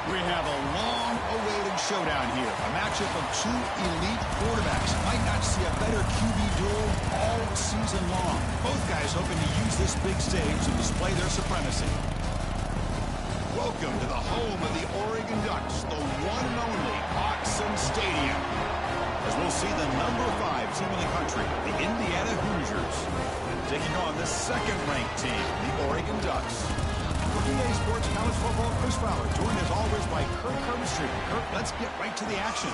We have a long-awaited showdown here. A matchup of two elite quarterbacks. Might not see a better QB duel all season long. Both guys hoping to use this big stage to display their supremacy. Welcome to the home of the Oregon Ducks, the one and only Autzen Stadium. As we'll see the number 5 team in the country, the Indiana Hoosiers, taking on the second-ranked team, the Oregon Ducks. For EA Sports College Football, Chris Fowler, joined as always by Kirk Herbstreit. Kirk, let's get right to the action.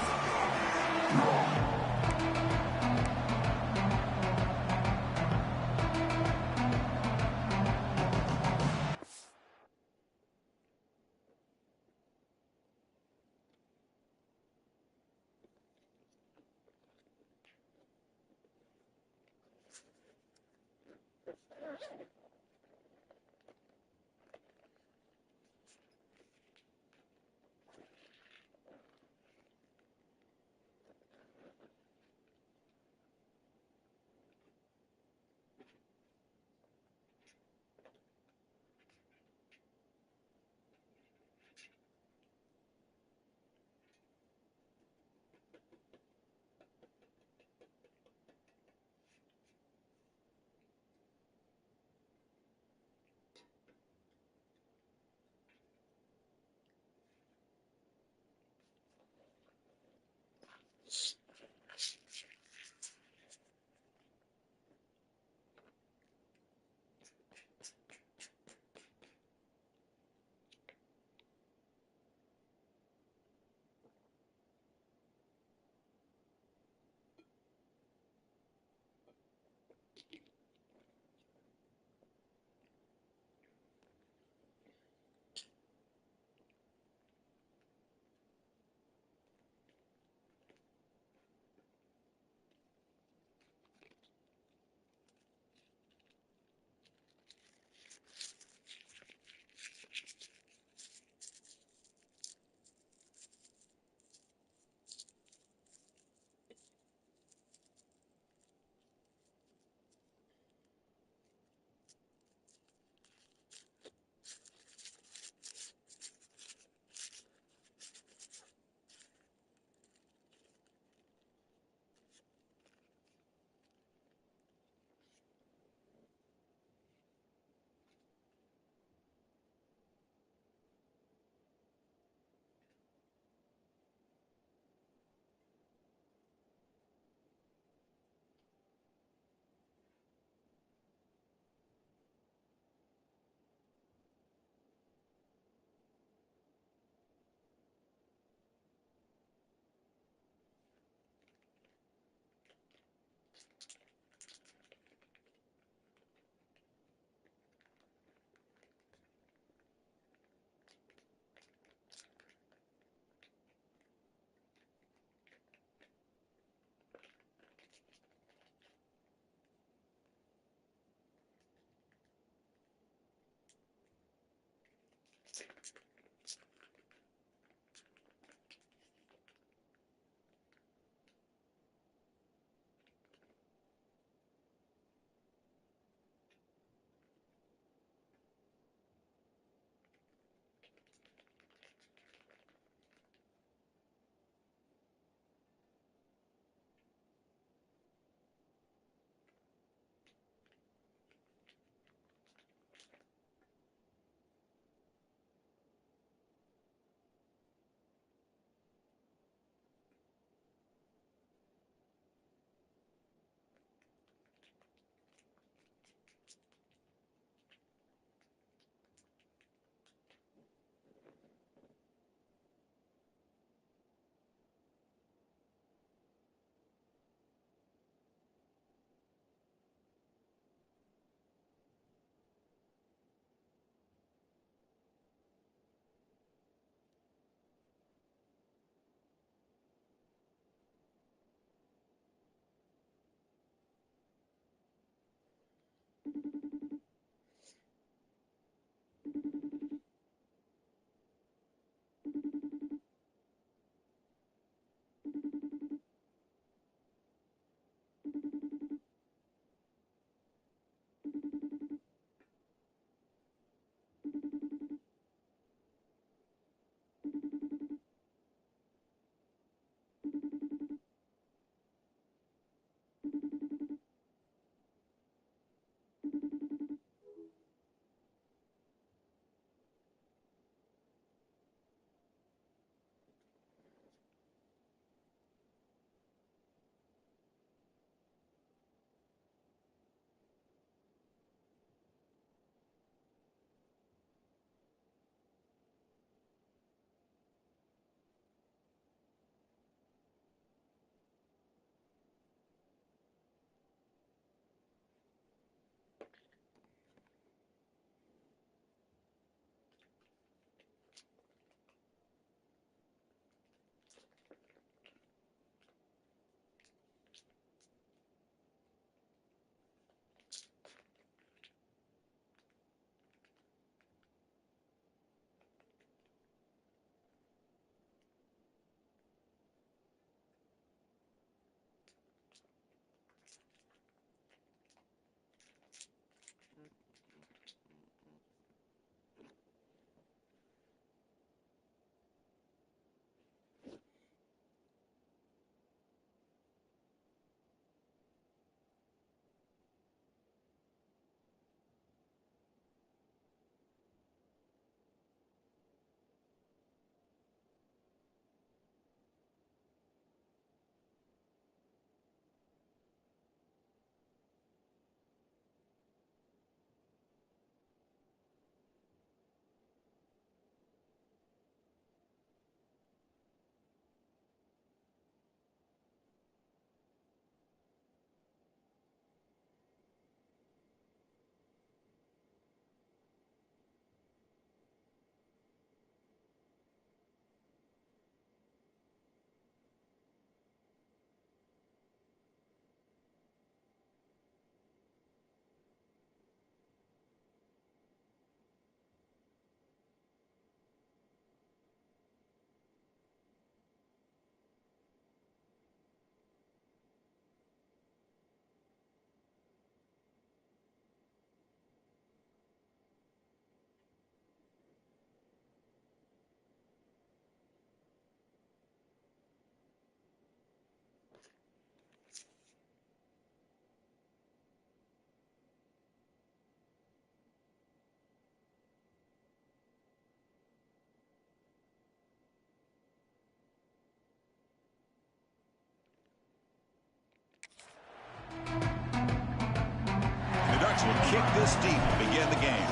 kick this deep to begin the game.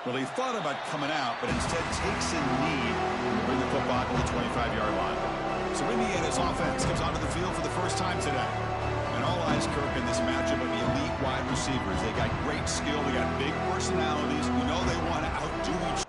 Well, he thought about coming out, but instead takes a knee to bring the football to the 25-yard line. So Indiana's offense comes onto the field for the first time today. And all eyes, Kirk, in this matchup of the elite wide receivers. They got great skill. They got big personalities. You know they want to outdo each other.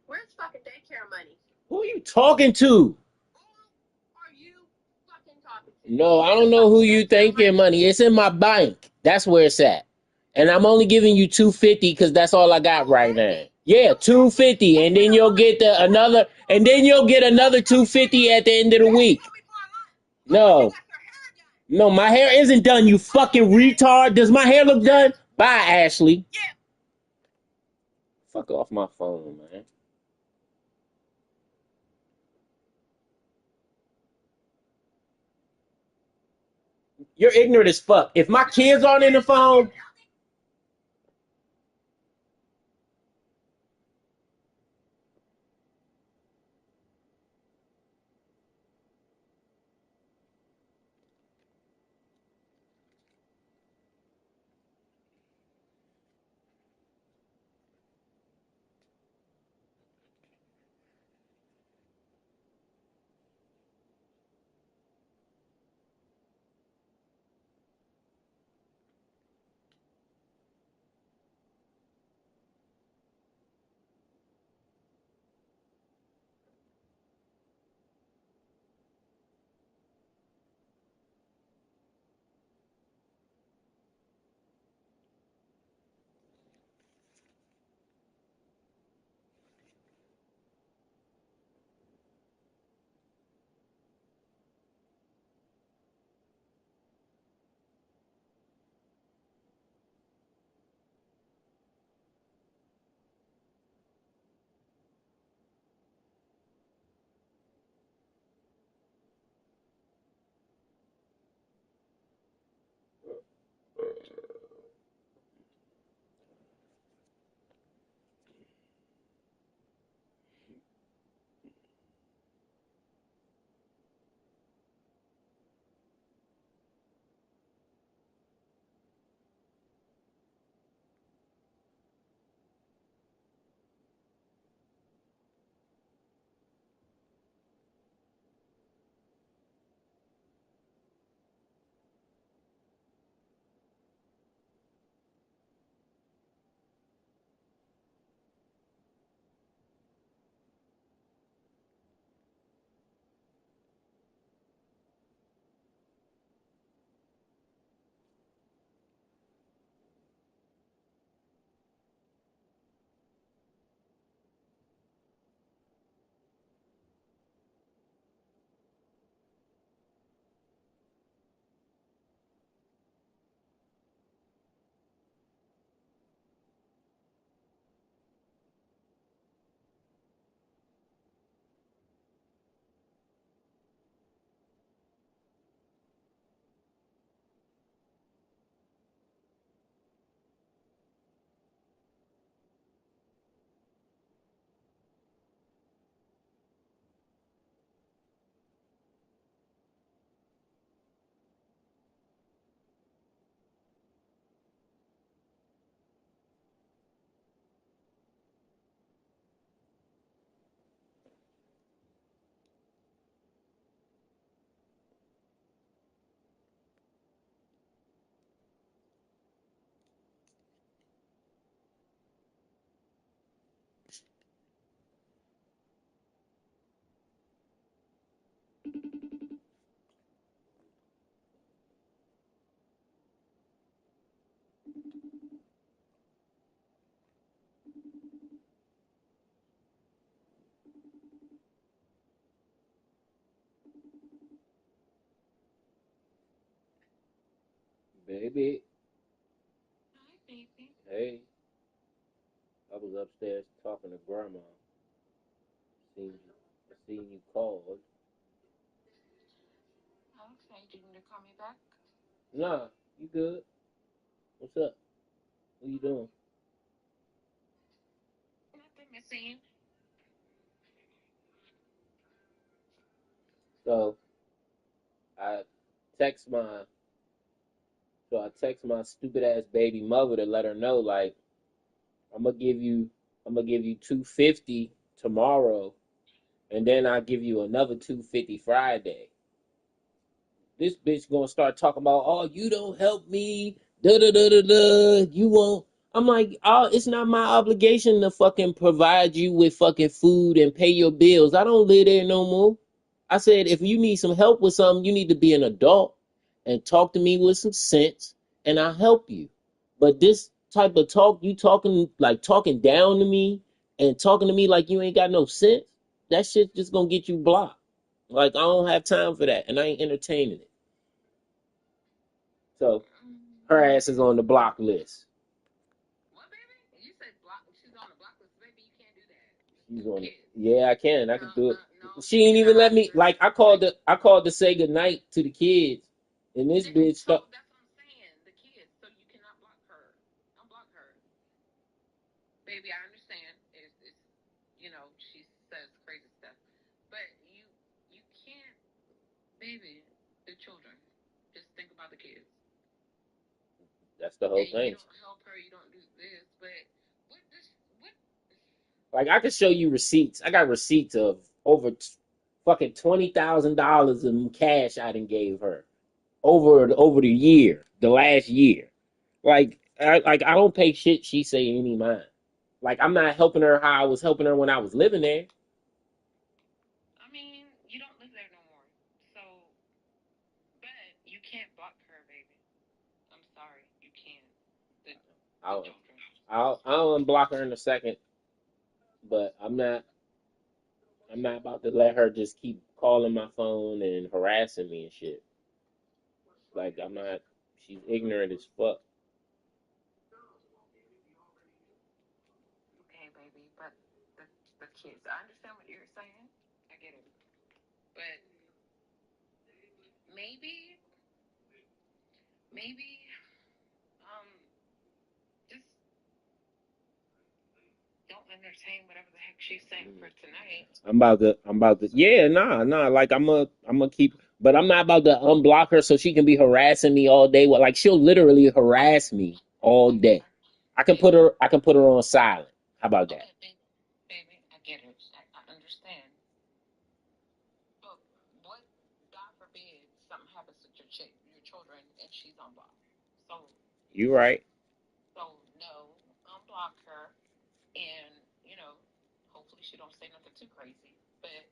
Where's fucking daycare money? Who are you talking to? Who are you fucking talking to? No, I don't know who you thinking money. It's in my bank. That's where it's at. And I'm only giving you $250 because that's all I got right now. Yeah, $250, and then you'll get another $250 at the end of the week. No, my hair isn't done. You fucking retard. Does my hair look done? Bye, Ashley. Fuck off my phone, man. You're ignorant as fuck. If my kids aren't in the phone, Baby, Hi, baby. hey, I was upstairs talking to grandma. Seen you called. Okay, do you need to call me back? Nah, you good? What's up? What you doing? Nothing missing. So I text my I text my stupid ass baby mother to let her know like I'm gonna give you 250 tomorrow, and then I'll give you another 250 Friday. This bitch gonna start talking about, oh, you don't help me, da da da da da. You won't. I'm like, oh, it's not my obligation to fucking provide you with fucking food and pay your bills. I don't live there no more. I said, if you need some help with something, you need to be an adult and talk to me with some sense, and I'll help you. But this type of talk, you talking down to me and talking to me like you ain't got no sense, that shit just gonna get you blocked. Like, I don't have time for that, and I ain't entertaining it. So her ass is on the block list. What, baby? You said block. She's on the block list, baby. You can't do that. She's on it. Kids. Yeah, I can. I can do it. No. She ain't even let me. Like, I called to say goodnight to the kids, and this bitch So stuck. that's what I'm saying. The kids. So you cannot block her. Unblock her, baby. I understand. It's she says crazy stuff, but you can't, baby. The children. Just think about the kids. That's the whole And thing. you don't help her. You don't do this, but what? Like, I can show you receipts. I got receipts of over fucking $20,000 in cash I done gave her over the year, the last year. I don't pay shit she say any mind. Like, I'm not helping her how I was helping her when I was living there. I mean, you don't live there no more, so but you can't block her, baby. I'm sorry, you can't. The I'll children. I'll unblock her in a second, but I'm not about to let her just keep calling my phone and harassing me and shit. Like, I'm not. She's ignorant as fuck. Okay, baby, but the kids. I understand what you're saying. I get it, but maybe um just don't entertain whatever the heck she's saying for tonight. I'm about to, yeah, nah. Like, I'm gonna keep, but I'm not about to unblock her so she can be harassing me all day. Well, like, she'll literally harass me all day. Okay, I can put her on silent. How about that? okay, baby, I get it. I understand. But what, God forbid, something happens to your children, and she's on block. So, You right. no, unblock her, and hopefully she don't say nothing too crazy. But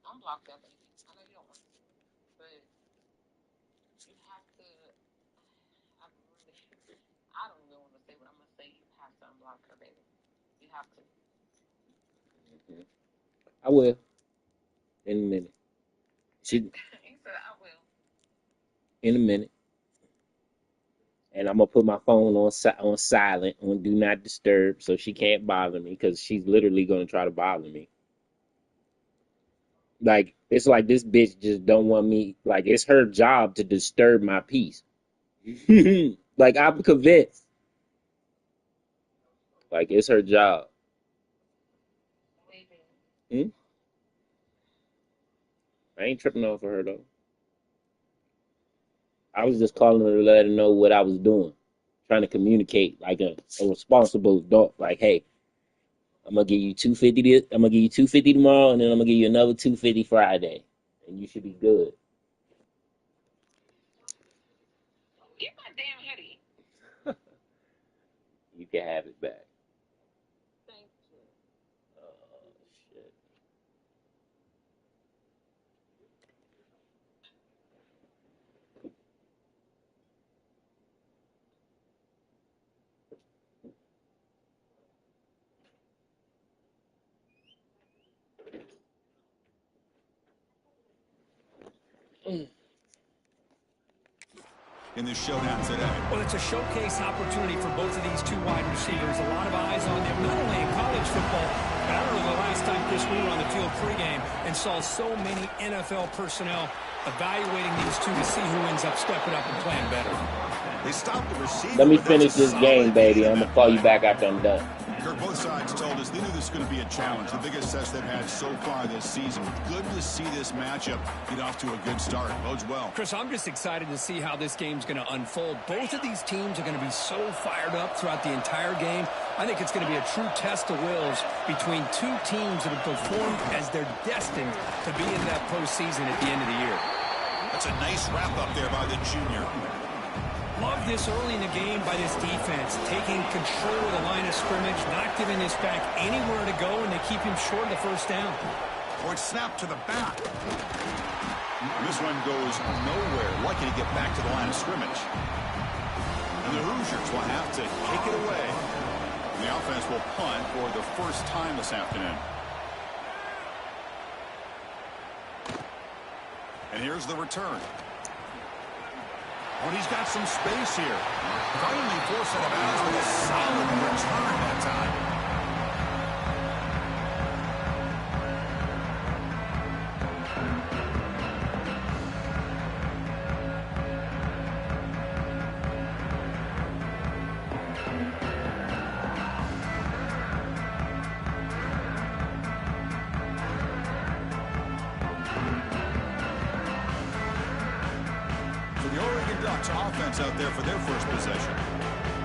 unblock that lady. I know you don't want to, but you have to. I really, I don't even want to say what I'm gonna say. You have to unblock her, baby. You have to. I will in a minute. She He said, I will. in a minute, and I'm gonna put my phone on silent on do not disturb so she can't bother me because she's literally gonna try to bother me. Like, it's like this bitch just don't want me. Like, it's her job to disturb my peace. Like, I'm convinced. Like, it's her job. Baby. Hmm? I ain't tripping off of her though. I was just calling her to let her know what I was doing, trying to communicate like a responsible adult. Like, hey, I'm gonna give you 250. I'm gonna give you 250 tomorrow, and then I'm gonna give you another 250 Friday, and you should be good. Get my damn hoodie. You can have it back. Thank you. Oh shit. in this showdown today? Well, it's a showcase opportunity for both of these two wide receivers. A lot of eyes on them, not only in college football, but I remember the last time, Chris, we were on the field pregame and saw so many NFL personnel evaluating these two to see who ends up stepping up and playing better. They stopped the receiver. Let me finish this game, baby. I'm going to call you back after I'm done. Kirk, both sides told us they knew this was going to be a challenge, the biggest test they've had so far this season. Good to see this matchup get off to a good start. Bodes well. Chris, I'm just excited to see how this game's going to unfold. Both of these teams are going to be so fired up throughout the entire game. I think it's going to be a true test of wills between two teams that have performed as they're destined to be in that postseason at the end of the year. That's a nice wrap up there by the junior. Love this early in the game by this defense, taking control of the line of scrimmage, not giving this back anywhere to go, and they keep him short of the first down. Or it's snapped to the back. And this one goes nowhere. Lucky to get back to the line of scrimmage. And the Hoosiers will have to kick it away. And the offense will punt for the first time this afternoon. And here's the return. But he's got some space here. Finally forced out of bounds with a solid return that time. Offense out there for their first possession.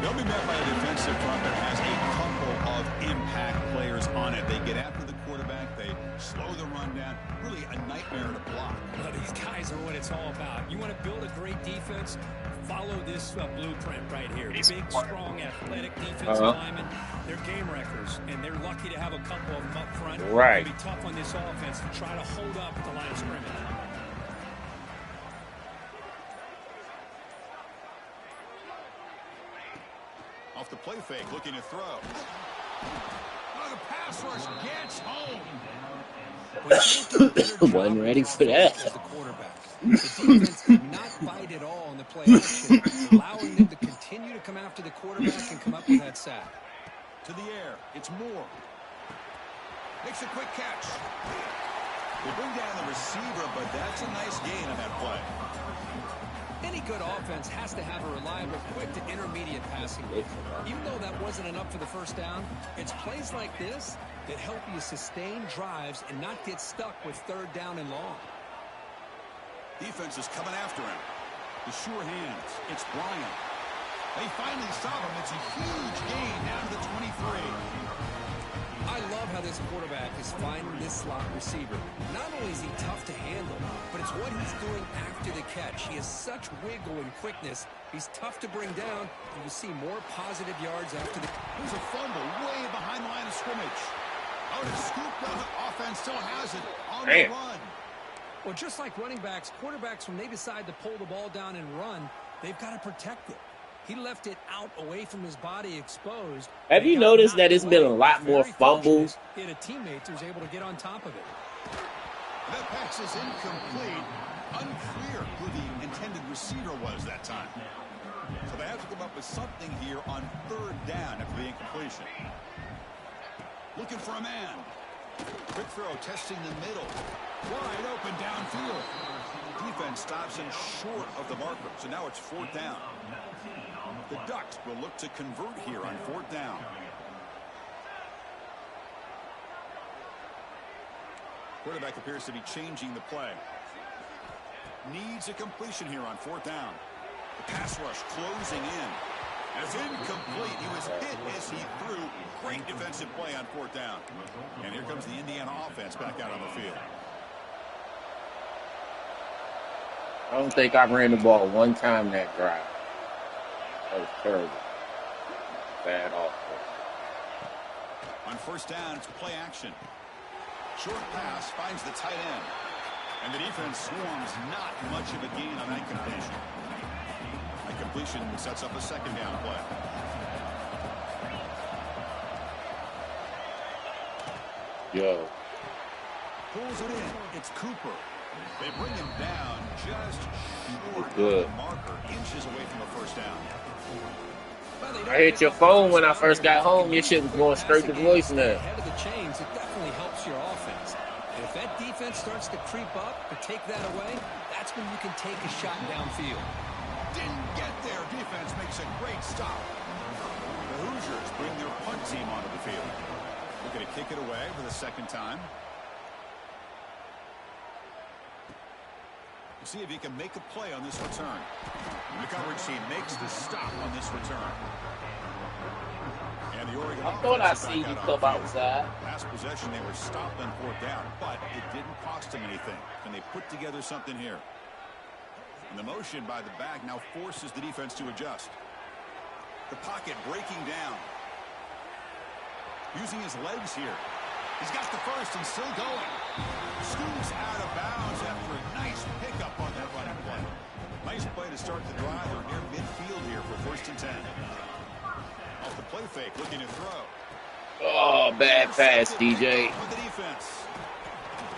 They'll be met by a defensive front that has a couple of impact players on it. They get after the quarterback. They slow the run down. Really a nightmare to block. Well, these guys are what it's all about. You want to build a great defense? Follow this blueprint right here. Big, strong, athletic defensive linemen. They're game wreckers, and they're lucky to have a couple of them up front. Right. It'll be tough on this offense to try to hold up the line of scrimmage. Off the play fake, looking to throw. Oh, the pass rush gets home. Wasn't ready for that. The quarterback. The defense did not fight at all in the play action, allowing them to continue to come after the quarterback and come up with that sack. To the air, it's Moore. Makes a quick catch. They bring down the receiver, but that's a nice gain on that play. Any good offense has to have a reliable, quick to intermediate passing game. Even though that wasn't enough for the first down, it's plays like this that help you sustain drives and not get stuck with third down and long. Defense is coming after him. The sure hands. It's Bryant. They finally stop him. It's a huge gain down to the 23. I love how this quarterback is finding this slot receiver. Not only is he tough to handle, but it's what he's doing after the catch. He has such wiggle and quickness. He's tough to bring down, and you see more positive yards after the... There's a fumble way behind the line of scrimmage. Oh, the scoop down. Offense still has it on the run. Well, just like running backs, quarterbacks, when they decide to pull the ball down and run, they've got to protect it. He left it out away from his body exposed. Have you noticed that it's been a lot more fumbles? He had a teammate who was able to get on top of it. That pass is incomplete. Unclear who the intended receiver was that time. So they have to come up with something here on third down after the incompletion. Looking for a man. Quick throw, testing the middle. Wide open downfield. Defense stops him short of the marker. So now it's fourth down. The Ducks will look to convert here on fourth down. Quarterback appears to be changing the play. Needs a completion here on fourth down. The pass rush closing in. As incomplete. He was hit as he threw. Great defensive play on fourth down. And here comes the Indiana offense back out on the field. I don't think I ran the ball one time that drive. That was terrible. Bad offense. On first down, it's play action. Short pass finds the tight end. And the defense swarms not much of a gain on that completion. That completion sets up a second down play. Yo. Pulls it in. It's Cooper. They bring him down just short of Good. the marker, inches away from a first down. I hit your phone when I first got home. Your shit was going straight to voicemail. Ahead of the chains, it definitely helps your offense. And if that defense starts to creep up or take that away, that's when you can take a shot downfield. Didn't get there. Defense makes a great stop. The Hoosiers bring their punt team onto the field. Looking to kick it away for the second time. We'll see if he can make a play on this return. The coverage team makes the stop on this return. And the Oregon I thought I offense is seen back you out come on the field. outside. Last possession, they were stopped on fourth down, but it didn't cost them anything. And they put together something here. And the motion by the back now forces the defense to adjust. The pocket breaking down. Using his legs here. He's got the first and still going. Scoots out of bounds after a nice pickup on that running play. Nice play to start the drive. They're near midfield here for 1st and 10. Off the play fake, looking to throw. Oh, bad pass, DJ. For the defense.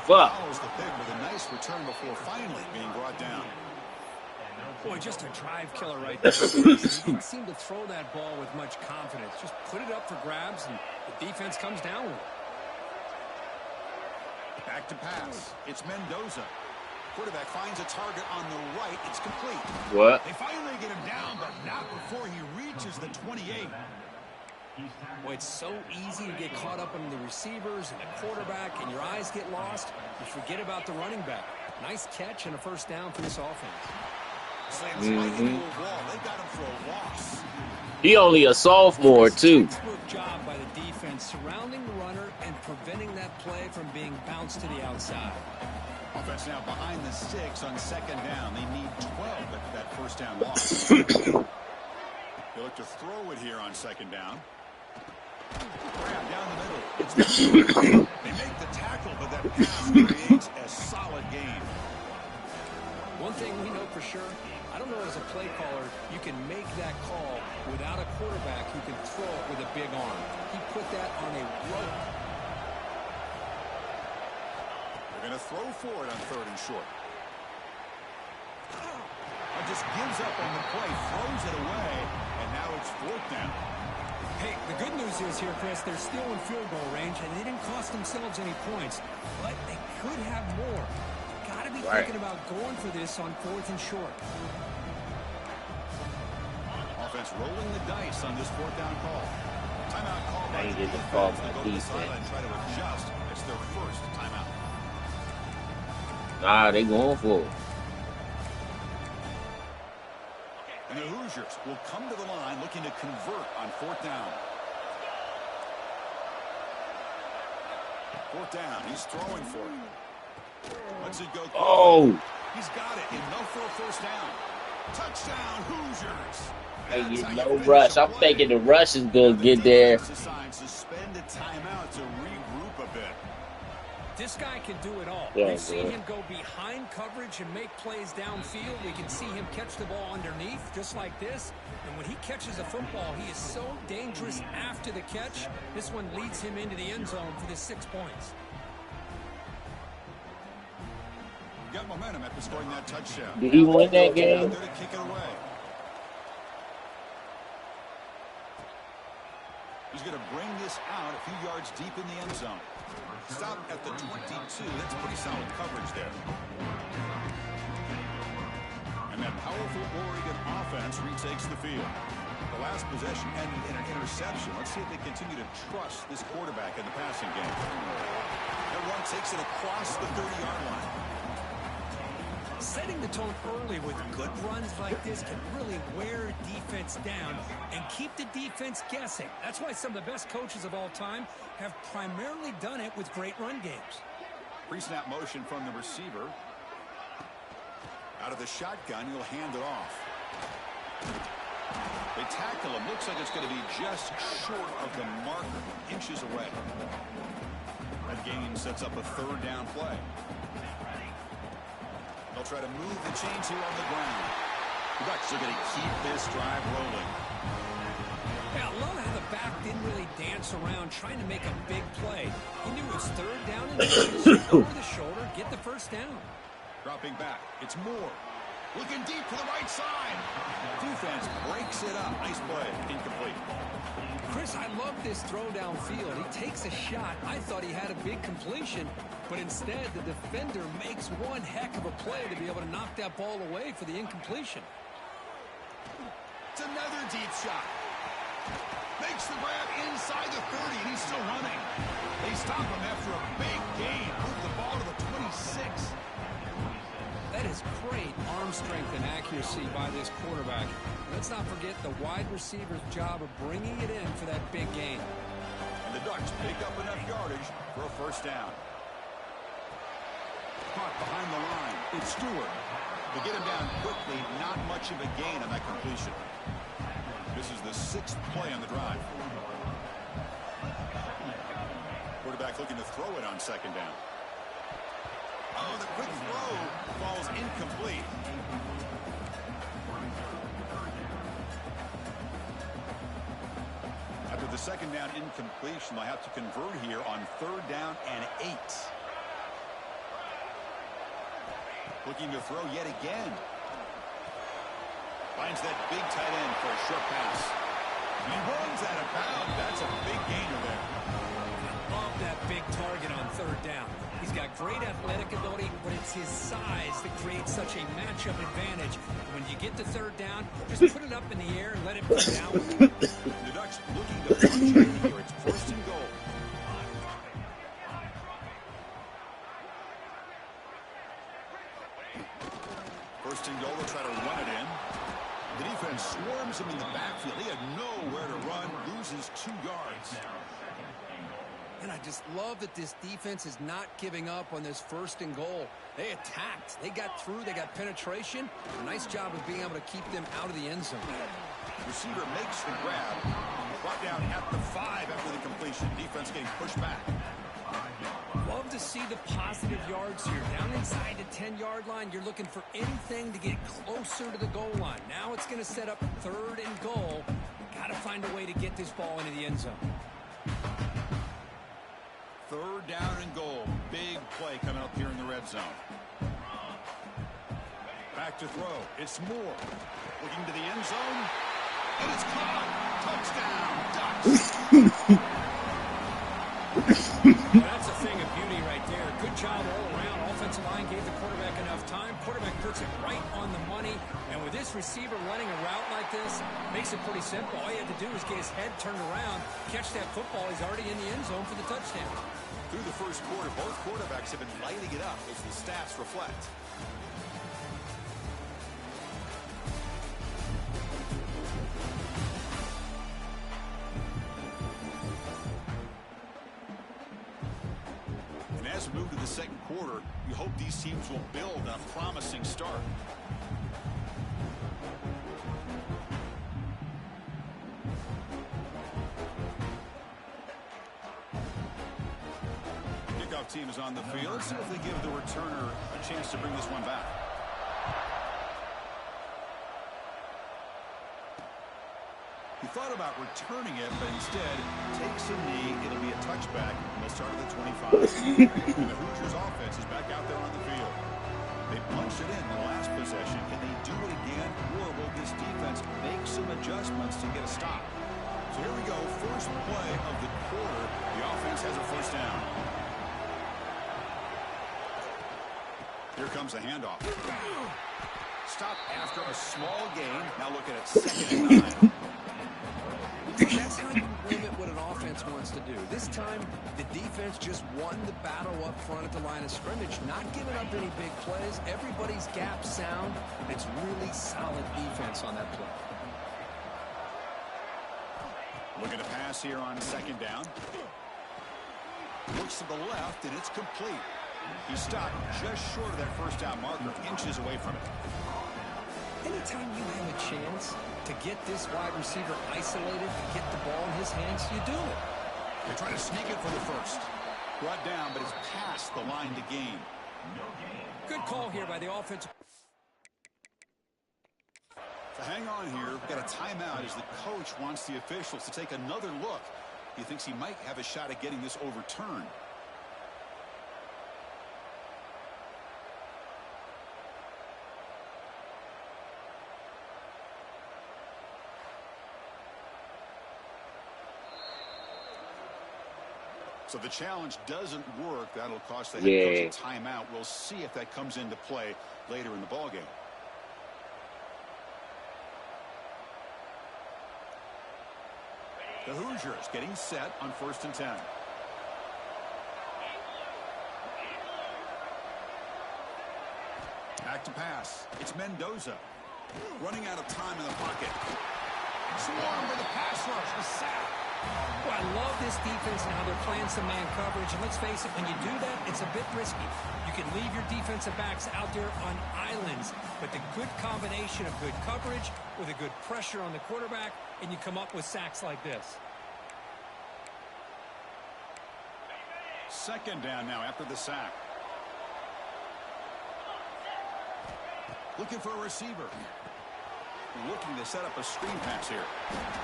Fuck. Follows the pick with a nice return before finally being brought down. Boy, just a drive killer right there. He didn't seem to throw that ball with much confidence. Just put it up for grabs, and the defense comes down with it. Back to pass. It's Mendoza. Quarterback finds a target on the right. It's complete. What? They finally get him down, but not before he reaches the 28. Boy, it's so easy to get caught up in the receivers and the quarterback, and your eyes get lost. You forget about the running back. Nice catch and a first down for this offense. Slams right into a wall. They got him for a loss. He only a sophomore, too. Textbook job by the defense surrounding the runner and preventing that play from being bounced to the outside. Offense now behind the 6 on 2nd down. They need 12 after that first down loss. They look to throw it here on 2nd down. Grab down the middle. It's they make the tackle, but that pass creates a solid gain. One thing we know for sure, I don't know as a play caller, you can make that call without a quarterback who can throw it with a big arm. He put that on a rope. They're going to throw for it on 3rd and short. And just gives up on the play, throws it away, and now it's 4th down. Hey, the good news is here, Chris, they're still in field goal range, and they didn't cost themselves any points, but they could have more. Got to be thinking about going for this on 4th and short. Offense rolling the dice on this 4th down call. Timeout call by the They get the defense. call They by go to the defense. sideline and try to adjust. It's their first timeout. Nah, they going for it. And the Hoosiers will come to the line looking to convert on 4th down. 4th down. He's throwing for it. Lets it go. Oh. He's got it. Enough for a first down. Touchdown, Hoosiers. Hey, That's you how no finish rush. a I'm play. thinking the rush is going Now to the get there. defense assigned suspended timeout to regroup a bit. This guy can do it all. Yeah, We've seen bro. him go behind coverage and make plays downfield. We can see him catch the ball underneath, just like this. And when he catches a football, he is so dangerous after the catch. This one leads him into the end zone for the 6 points. Got momentum after scoring that touchdown. Did he win that Out game? there to kick it away. He's going to bring this out a few yards deep in the end zone. Stop at the 22. That's pretty solid coverage there. And that powerful Oregon offense retakes the field. The last possession ended in an interception. Let's see if they continue to trust this quarterback in the passing game. That run takes it across the 30-yard line. Setting the tone early with good runs like this can really wear defense down and keep the defense guessing. That's why some of the best coaches of all time have primarily done it with great run games. Pre-snap motion from the receiver. Out of the shotgun, he'll hand it off. They tackle him. Looks like it's going to be just short of the marker, inches away. That gain sets up a 3rd down play. They'll try to move the chains here on the ground. The Ducks are going to keep this drive rolling. Yeah, I love how the back didn't really dance around trying to make a big play. He knew it was 3rd down and inches, over the shoulder, get the first down. Dropping back. It's Moore. Looking deep to the right side. Defense breaks it up. Nice play. Incomplete. Chris, I love this throw downfield. He takes a shot. I thought he had a big completion, but instead the defender makes one heck of a play to be able to knock that ball away for the incompletion. It's another deep shot. Makes the grab inside the 30, and he's still running. They stop him after a big gain. Move the ball to the 26. That is great arm strength and accuracy by this quarterback. Let's not forget the wide receiver's job of bringing it in for that big gain. And the Ducks pick up enough yardage for a first down. Caught behind the line. It's Stewart. To get him down quickly, not much of a gain on that completion. This is the 6th play on the drive. Quarterback looking to throw it on second down. Oh, the quick throw falls incomplete. After the second down incompletion, they'll have to convert here on 3rd down and 8. Looking to throw yet again. Finds that big tight end for a short pass. And he runs out of bounds. That's a big gainer there. Love that big target on 3rd down. He's got great athletic ability, but it's his size that creates such a matchup advantage. When you get to 3rd down, just put it up in the air and let it come down. The Ducks looking to punch in here. It's 1st and goal. First and goal, they'll try to run it in. The defense swarms him in the backfield. He had nowhere to run, loses 2 yards. And I just love that this defense is not giving up on this 1st and goal. They attacked. They got through. They got penetration. A nice job of being able to keep them out of the end zone. Receiver makes the grab. Brought down at the 5 after the completion. Defense getting pushed back. Love to see the positive yards here. Down inside the 10-yard line, you're looking for anything to get closer to the goal line. Now it's going to set up 3rd and goal. Got to find a way to get this ball into the end zone. 3rd down and goal. Big play coming up here in the red zone. Back to throw. It's Moore. Looking to the end zone. And it's caught. Touchdown, Ducks. Well, that's a thing of beauty right there. Good job all around. Offensive line gave the quarterback enough time. Quarterback puts it right on the money. And with this receiver running a route like this, makes it pretty simple. All you have to do is get his head turned around, catch that football. He's already in the end zone for the touchdown. Through the first quarter, both quarterbacks have been lighting it up as the stats reflect. And as we move to the second quarter, you hope these teams will build on a promising start. Team is on the field. Let's see if they give the returner a chance to bring this one back. He thought about returning it, but instead takes a knee. It'll be a touchback, and they'll start at the 25. And the Hoosiers offense is back out there on the field. They punched it in the last possession. Can they do it again, or will this defense make some adjustments to get a stop? So here we go. First play of the quarter. The offense has a first down. Here comes a handoff. Stop after a small gain. Now look at it, 2nd and 9. That's how you limit what an offense wants to do. This time, the defense just won the battle up front at the line of scrimmage, not giving up any big plays. Everybody's gap sound. It's really solid defense on that play. Looking to pass here on 2nd down. Looks to the left, and it's complete. He stopped just short of that first down marker, inches away from it. Anytime you have a chance to get this wide receiver isolated, to get the ball in his hands, you do it. They try to sneak it for the first. Brought down, but it's past the line to gain. Good call here by the offense. So hang on here. We've got a timeout as the coach wants the officials to take another look. He thinks he might have a shot at getting this overturned. So the challenge doesn't work. That'll cost the head Yeah. coach a timeout. We'll see if that comes into play later in the ballgame. The Hoosiers getting set on 1st and 10. Back to pass. It's Mendoza. Running out of time in the pocket. Swarmed by the pass rush. The sack. Well, I love this defense and how they're playing some man coverage. And let's face it, when you do that, it's a bit risky. You can leave your defensive backs out there on islands. But the good combination of good coverage with a good pressure on the quarterback, and you come up with sacks like this. 2nd down now after the sack. Looking for a receiver. Looking to set up a screen pass here.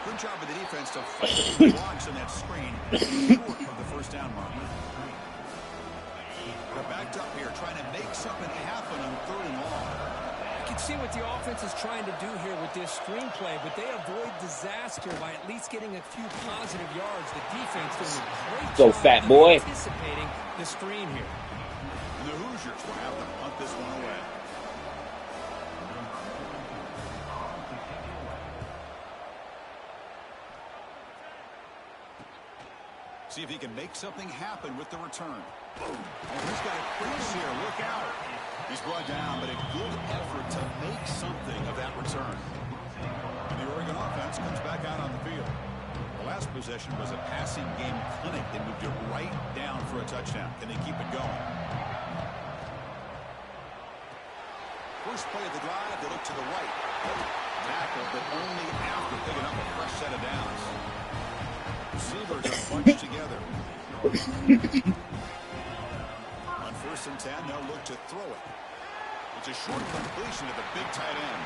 Good job of the defense to fight the blocks in that screen. Short of the 1st down mark. They're backed up here trying to make something happen on 3rd and long. You can see what the offense is trying to do here with this screenplay, but they avoid disaster by at least getting a few positive yards. The defense doing a great Go, job fat of boy. anticipating the screen here. And the Hoosiers will have to punt this one away. See if he can make something happen with the return. Boom. And he's got a crease here. Look out. He's brought down, but a good effort to make something of that return. And the Oregon offense comes back out on the field. The last possession was a passing game clinic. They moved it right down for a touchdown. Can they keep it going? First play of the drive, they look to the right. Tackle, but only after picking up a fresh set of downs. Receivers are bunched together. On 1st and 10, they'll look to throw it. It's a short completion to the big tight end.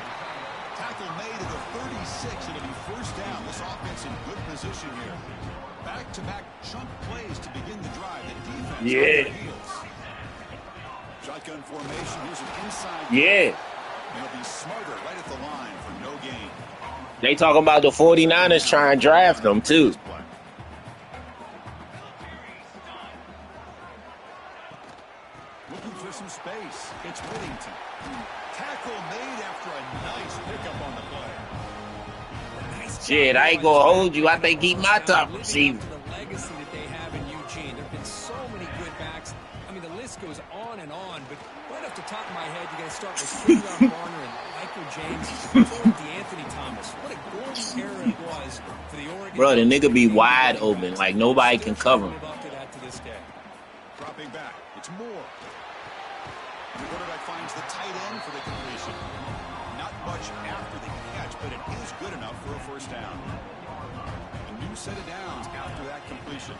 Tackle made at the 36. It'll be 1st down. This offense in good position here. Back-to-back chunk plays to begin the drive. The defense on their heels. Shotgun formation. Here's an inside. Yeah. It'll be smothered right at the line for no gain. They talking about the 49ers trying to draft them, too. Looking for some space. It's Whittington. Tackle made after a nice pickup on the play. Shit, I ain't gonna hold you. I think he's my top receiver. The legacy that they have in Eugene. There have been so many good backs. I mean, the list goes on and on, but right off the top of my head, you got to start with Kenyon Garner and Michael James and D'Anthony Thomas. What a golden era it was for the Oregon. Bro, the nigga be wide open. Like, nobody can cover him. Dropping back. It's Moore. The quarterback finds the tight end for the completion. Not much after the catch, but it is good enough for a 1st down. A new set of downs after that completion.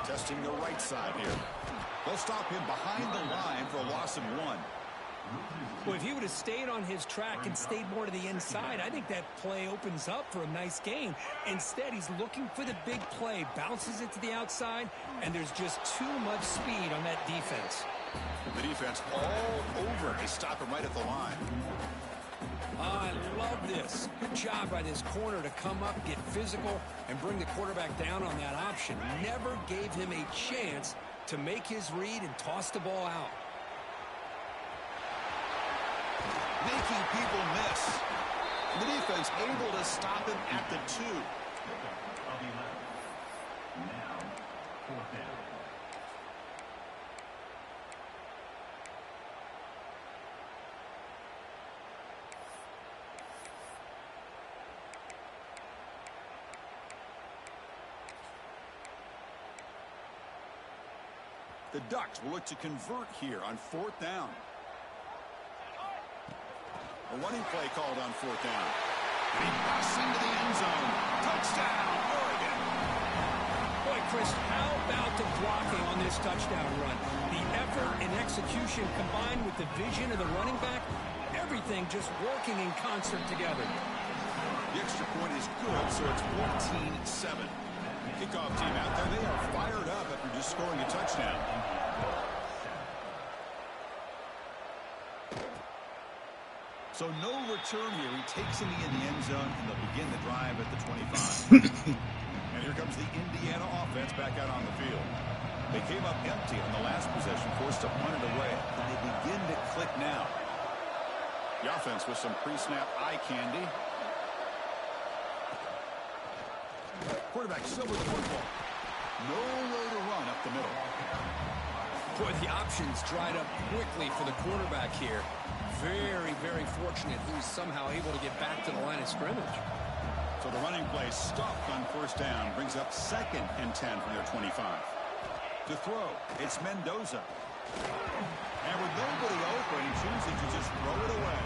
Testing the right side here. They'll stop him behind the line for a loss of 1. Well, if he would have stayed on his track and stayed more to the inside, I think that play opens up for a nice gain. Instead, he's looking for the big play, bounces it to the outside, and there's just too much speed on that defense. The defense all over. They stop him right at the line. I love this. Good job by this corner to come up, get physical, and bring the quarterback down on that option. Never gave him a chance to make his read and toss the ball out. Making people miss. The defense able to stop him at the 2. The Ducks will look to convert here on 4th down. A running play called on 4th down. And he busts into the end zone. Touchdown, Oregon. Boy, Chris, how about the blocking on this touchdown run? The effort and execution combined with the vision of the running back, everything just working in concert together. The extra point is good, so it's 14-7. Kickoff team out there, they are fired up after just scoring a touchdown. So no return here. He takes him in the end zone, and they'll begin the drive at the 25. And here comes the Indiana offense back out on the field. They came up empty on the last possession, forced to punt it away. And they begin to click now. The offense with some pre-snap eye candy. Quarterback still with the football. Nowhere to run up the middle. Boy, the options dried up quickly for the quarterback here. Very, very fortunate he was somehow able to get back to the line of scrimmage. So the running play stopped on first down. Brings up 2nd and 10 from their 25. To throw, it's Mendoza. And with nobody open, choosing to just throw it away.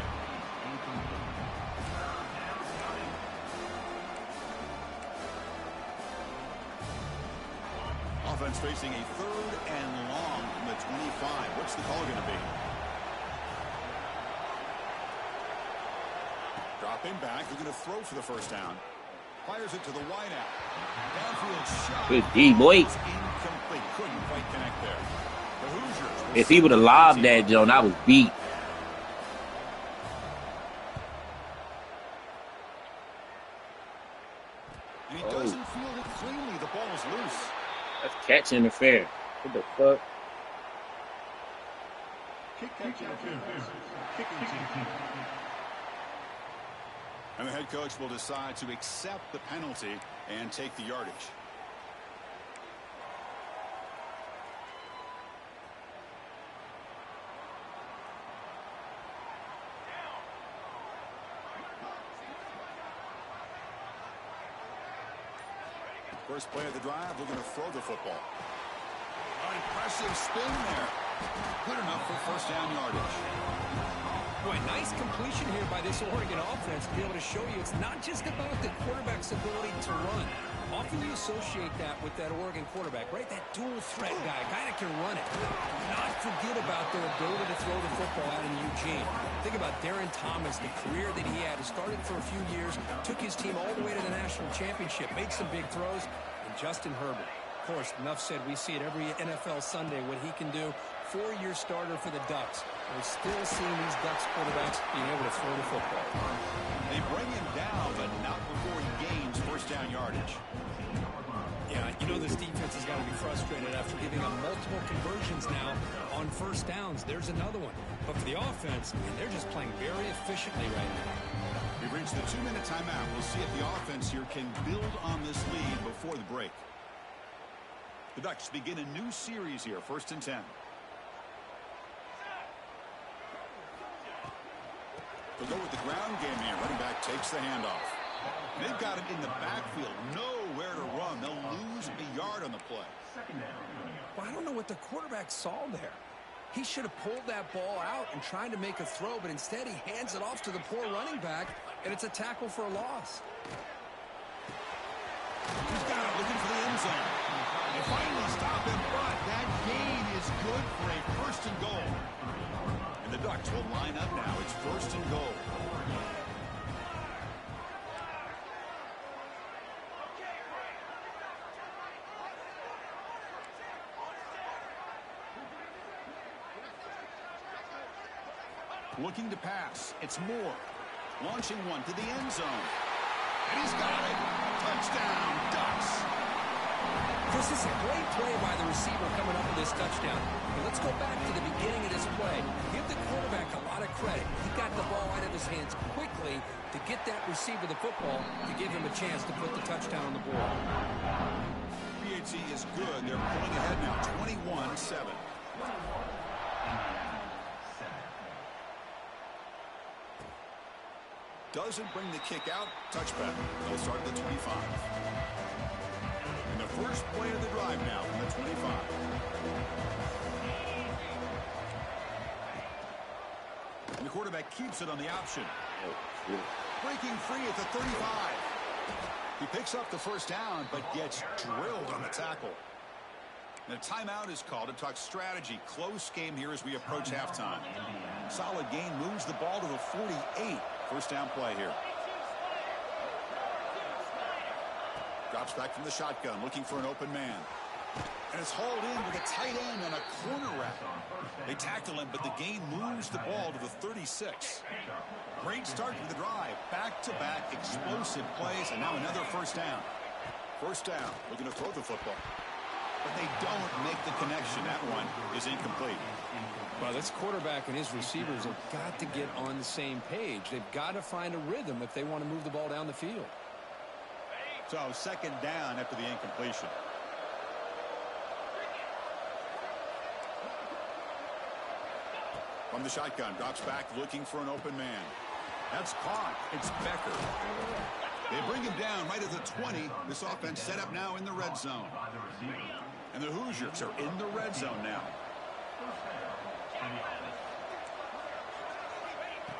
Offense facing a 3rd and long from the 25. What's the call going to be? Dropping back. They're going to throw for the first down. Fires it to the wideout. Downfield shot. Good D, boy. Incomplete. Couldn't quite connect there. The Hoosiers. If he would have lobbed that, Joan, I was beat. And he doesn't field it cleanly. The ball is loose. That's catch interference. What the fuck? And the head coach will decide to accept the penalty and take the yardage. First play of the drive, we're going to throw the football. Impressive spin there. Good enough for first down yardage. Boy, nice completion here by this Oregon offense to be able to show you it's not just about the quarterback's ability to run. Often you associate that with that Oregon quarterback, right? That dual threat guy, a guy that can run it. Do not forget about their ability to throw the football out in Eugene. Think about Darren Thomas, the career that he had. He started for a few years, took his team all the way to the national championship, made some big throws. And Justin Herbert, of course, enough said, we see it every NFL Sunday what he can do. 4-year starter for the Ducks. We're still seeing these Ducks quarterbacks being able to throw the football. They bring him down, but not before he gains first down yardage. Yeah, you know this defense has got to be frustrated after giving up multiple conversions now on first downs. There's another one. But for the offense, they're just playing very efficiently right now. We've reached the 2-minute timeout. We'll see if the offense here can build on this lead before the break. The Ducks begin a new series here, 1st and 10. They'll go with the ground game here. Running back takes the handoff. They've got him in the backfield. Nowhere to run. They'll lose a yard on the play. Well, I don't know what the quarterback saw there. He should have pulled that ball out and tried to make a throw, but instead he hands it off to the poor running back, and it's a tackle for a loss. He's got it, looking for the end zone. They finally stop him, but that gain is good for a 1st and goal. And the Ducks will line up now. It's 1st and goal. Looking to pass. It's Moore. Launching one to the end zone. And he's got it. Touchdown, Ducks. This is a great play by the receiver coming up with this touchdown. But let's go back to the beginning of this play. Give the quarterback a lot of credit. He got the ball out of his hands quickly to get that receiver the football to give him a chance to put the touchdown on the board. PAT is good. They're pulling ahead now, 21-7. Doesn't bring the kick out. Touchback. They'll start at the 25. And the first play of the drive now from the 25. And the quarterback keeps it on the option. Breaking free at the 35. He picks up the first down, but gets drilled on the tackle. And a timeout is called to talk strategy. Close game here as we approach halftime. Solid gain, moves the ball to the 48. First down play here. Drops back from the shotgun, looking for an open man. And it's hauled in with a tight end on a corner route. They tackle him, but the gain moves the ball to the 36. Great start to the drive. Back-to-back explosive plays, and now another first down. First down, looking to throw the football. but they don't make the connection. That one is incomplete. Well, this quarterback and his receivers have got to get on the same page. They've got to find a rhythm if they want to move the ball down the field. So second down after the incompletion. From the shotgun, drops back looking for an open man. That's caught. It's Becker. They bring him down right at the 20. This offense set up now in the red zone. And the Hoosiers are in the red zone now.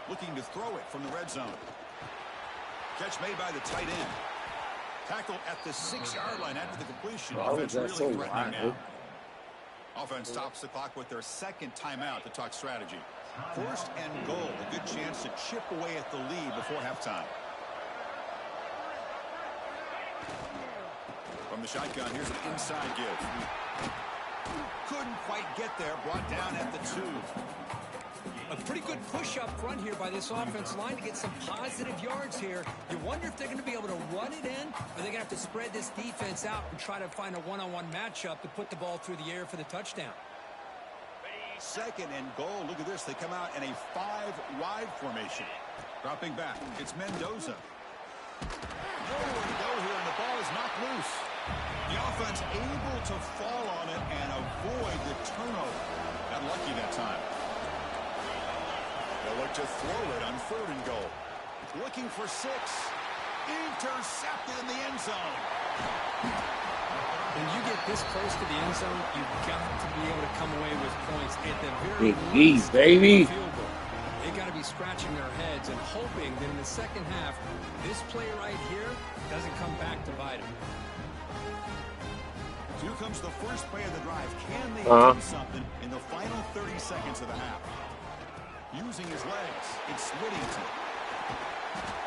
Looking to throw it from the red zone. Catch made by the tight end. Tackle at the 6-yard line after the completion. Offense really threatening now. Offense stops the clock with their second timeout to talk strategy. First and goal. A good chance to chip away at the lead before halftime. From the shotgun, here's an inside give. Couldn't quite get there. Brought down at the 2. A pretty good push up front here by this offensive line to get some positive yards here. You wonder if they're going to be able to run it in, or they're going to have to spread this defense out and try to find a one-on-one matchup to put the ball through the air for the touchdown. Second and goal. Look at this. They come out in a 5-wide formation. Dropping back. It's Mendoza. Nowhere to go here, and the ball is knocked loose. The offense able to fall on it and avoid the turnover. Got lucky that time. They'll look to throw it on third and goal. Looking for 6. Intercepted in the end zone. When you get this close to the end zone, you've got to be able to come away with points at the very least, baby. Field goal. They got to be scratching their heads and hoping that in the second half, this play right here doesn't come back to bite them. So here comes the first play of the drive. Can they do something in the final 30 seconds of the half? Using his legs, it's Whittington.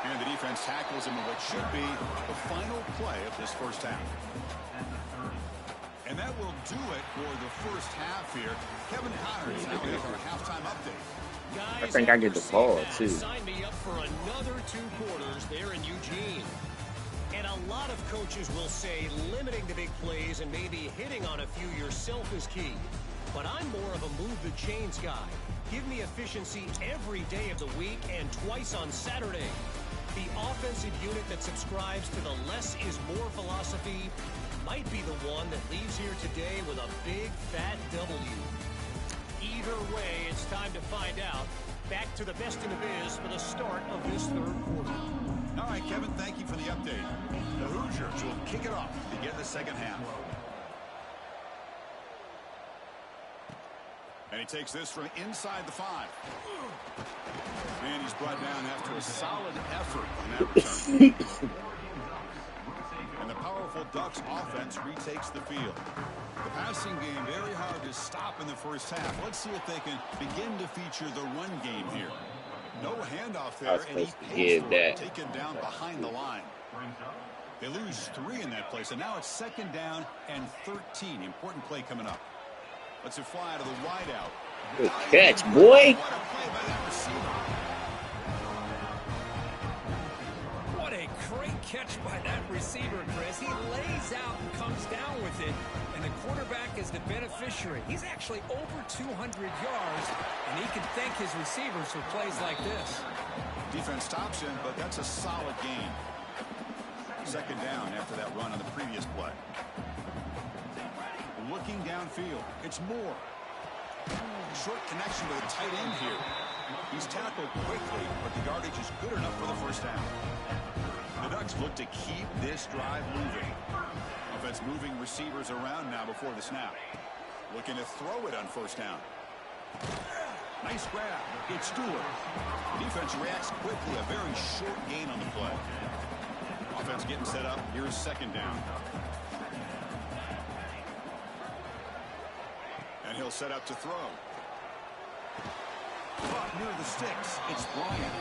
And the defense tackles him in what should be the final play of this first half. And that will do it for the first half here. Kevin Connors now with our halftime update. Guys, I think I get the ball, too. Sign me up for another 2 quarters there in Eugene. And a lot of coaches will say limiting the big plays and maybe hitting on a few yourself is key. But I'm more of a move the chains guy. Give me efficiency every day of the week and twice on Saturday. The offensive unit that subscribes to the less is more philosophy might be the one that leaves here today with a big fat W. Either way, it's time to find out. Back to the best in the biz for the start of this third quarter. All right, Kevin, thank you for the update. The Hoosiers will kick it off to begin the second half. And he takes this from inside the 5. And he's brought down after a solid effort on that return. And the powerful Ducks offense retakes the field. The passing game very hard to stop in the first half. Let's see if they can begin to feature the run game here. No handoff there, and he pays for it, taken down behind the line. They lose 3 in that place, and now it's second down and 13. Important play coming up. Let's it fly to the wideout. Good catch, boy. What a play by that receiver. What a great catch by that receiver, Chris. He lays out and comes down with it, and the quarterback is the beneficiary. He's actually over 200 yards, and he can thank his receivers for plays like this. Defense stops him, but that's a solid gain. Second down after that run on the previous play. Looking downfield, it's Moore. Short connection to the tight end here. He's tackled quickly, but the yardage is good enough for the first down. The Ducks look to keep this drive moving. Offense moving receivers around now before the snap. Looking to throw it on first down. Nice grab. It's Stewart. Defense reacts quickly. A very short gain on the play. Offense getting set up. Here's second down. And he'll set up to throw. Caught near the sticks. It's Bryant.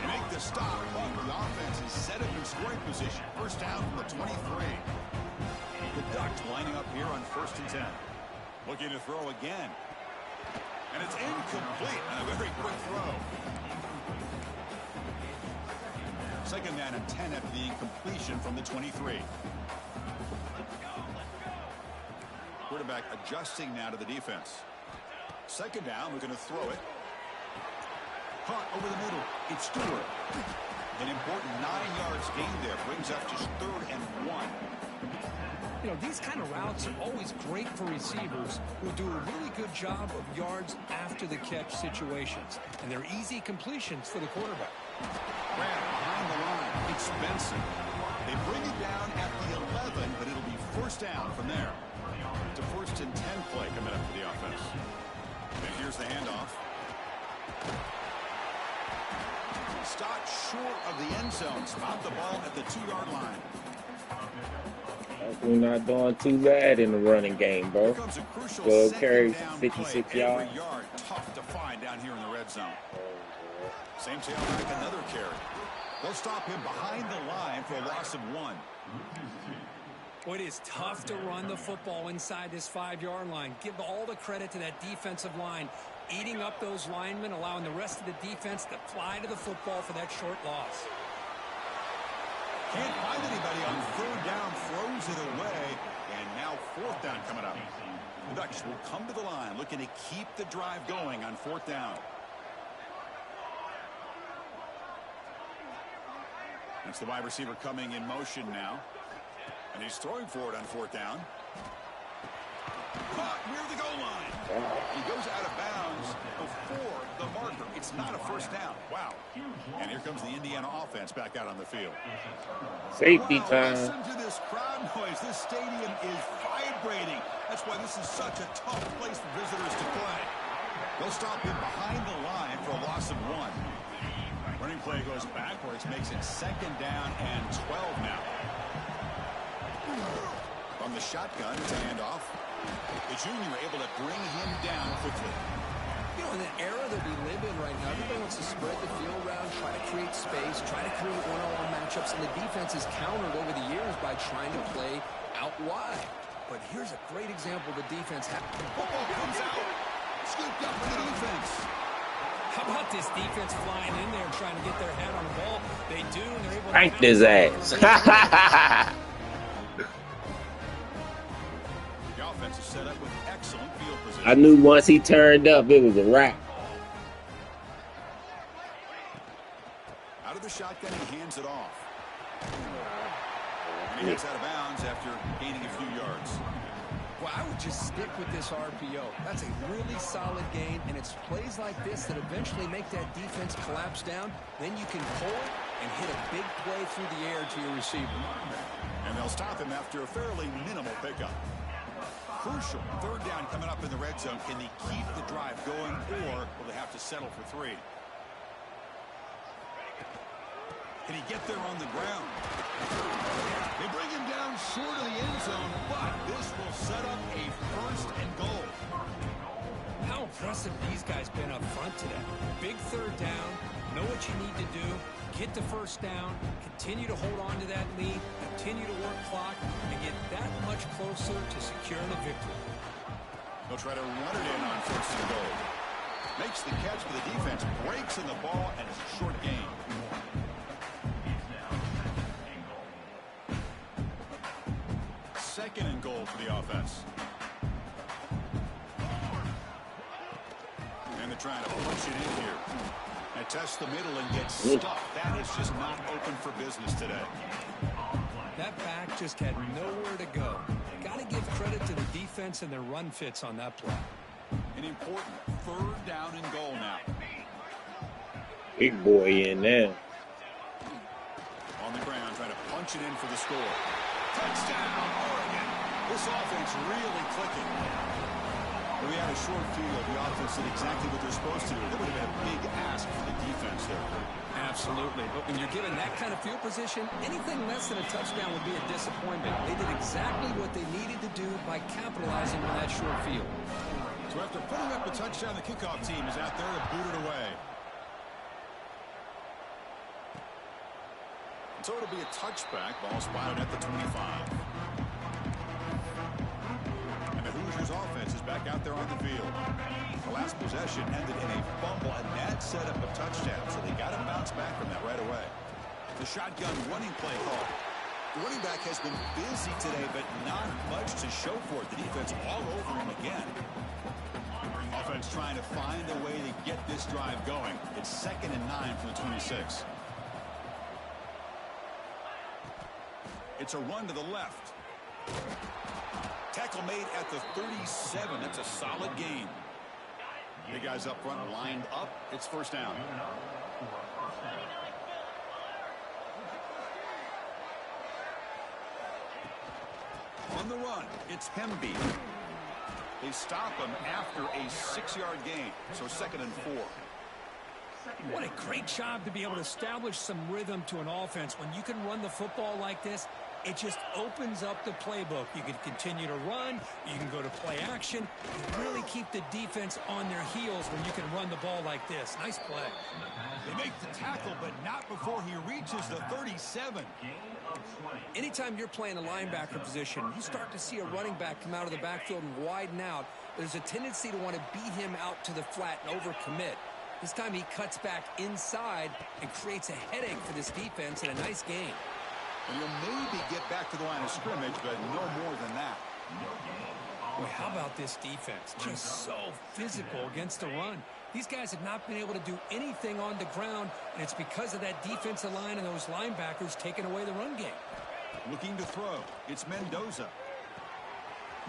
They make the stop, but the offense is set up in scoring position. First down from the 23. The Ducks lining up here on 1st and 10. Looking to throw again. And it's incomplete on a very quick throw. Second down and 10 after the incompletion from the 23. quarterback adjusting now to the defense. Second down, we're going to throw it. Caught over the middle. It's Stewart. An important 9 yards gain there. Brings up just 3rd and 1. You know, these kind of routes are always great for receivers who do a really good job of yards after the catch situations. And they're easy completions for the quarterback. Grab behind the line. It's Benson. They bring it down at the 11, but it'll be first down from there. It's a 1st and 10 play coming up for the offense. And here's the handoff. Stopped short of the end zone. Stopped the ball at the 2-yard line. We're not doing too bad in the running game, bro. 12 carries, 56 yards. Every yard tough to find down here in the red zone. Same tailback, another carry. They'll stop him behind the line for a loss of 1. Well, it is tough to run the football inside this 5-yard line. Give all the credit to that defensive line, eating up those linemen, allowing the rest of the defense to fly to the football for that short loss. Can't find anybody on 3rd down, throws it away, and now 4th down coming up. The Ducks will come to the line, looking to keep the drive going on 4th down. That's the wide receiver coming in motion now. And he's throwing for it on 4th down. Caught near the goal line. He goes out of bounds before the marker. It's not a first down. Wow. And here comes the Indiana offense back out on the field. Safety time. Listen to this crowd noise. This stadium is vibrating. That's why this is such a tough place for visitors to play. They'll stop him behind the line for a loss of 1. Running play goes backwards, makes it 2nd down and 12 now. From the shotgun, it's a handoff. The junior able to bring him down quickly. You know, in the era that we live in right now, everybody wants to spread the field around, try to create space, try to create one-on-one matchups, and the defense is countered over the years by trying to play out wide. But here's a great example of the defense. The football comes out. Scooped up for the defense. How about this defense flying in there trying to get their head on the ball? They do, and they're able to... Pranked his ass. Offense is set up with excellent field position. I knew once he turned up, it was a wrap. Out of the shotgun, he hands it off. And he gets out of bounds after gaining a few yards. Well, I would just stick with this RPO. That's a really solid gain, and it's plays like this that eventually make that defense collapse down. Then you can pull it and hit a big play through the air to your receiver. And they'll stop him after a fairly minimal pickup. Crucial 3rd down coming up in the red zone. Can they keep the drive going, or will they have to settle for 3? Can he get there on the ground? They bring him down short of the end zone, but this will set up a 1st and goal. How impressive these guys been up front today. Big 3rd down, know what you need to do, get the 1st down, continue to hold on to that lead, continue to work clock, and get that much closer to securing a victory. They'll try to run it in on 1st and goal. Makes the catch for the defense, breaks in the ball, and it's a short gain. Second and goal for the offense. And they're trying to push it in here. They test the middle and get stuffed. That is just not open for business today. That back just had nowhere to go. Got to give credit to the defense and their run fits on that play. An important 3rd down and goal now. Big boy in there. On the ground, trying to punch it in for the score. Touchdown, Oregon. This offense really clicking. If we had a short field, the offense did exactly what they're supposed to do. That would have been a big ask for the defense there. Absolutely. But when you're given that kind of field position, anything less than a touchdown would be a disappointment. They did exactly what they needed to do by capitalizing on that short field. So after putting up a touchdown, the kickoff team is out there to boot it away. So it'll be a touchback. Ball spotted at the 25. And the Hoosiers offense is back out there on the field. The last possession ended in a fumble, and that set up a touchdown. So they got to bounce back from that right away. The shotgun running play call. The running back has been busy today, but not much to show for it. The defense all over him again. Offense trying to find a way to get this drive going. It's 2nd and 9 from the 26. It's a run to the left. Tackle made at the 37. That's a solid gain. Big guys up front lined up. It's 1st down. On the run, it's Hemby. They stop him after a 6-yard gain. So 2nd and 4. What a great job to be able to establish some rhythm to an offense. When you can run the football like this, it just opens up the playbook. You can continue to run. You can go to play action. You really keep the defense on their heels when you can run the ball like this. Nice play. They make the tackle, but not before he reaches the 37. Anytime you're playing a linebacker position, you start to see a running back come out of the backfield and widen out. There's a tendency to want to beat him out to the flat and overcommit. This time he cuts back inside and creates a headache for this defense and a nice gain. And he'll maybe get back to the line of scrimmage, but no more than that. Boy, how about this defense? Just so physical against the run. These guys have not been able to do anything on the ground, and it's because of that defensive line and those linebackers taking away the run game. Looking to throw. It's Mendoza.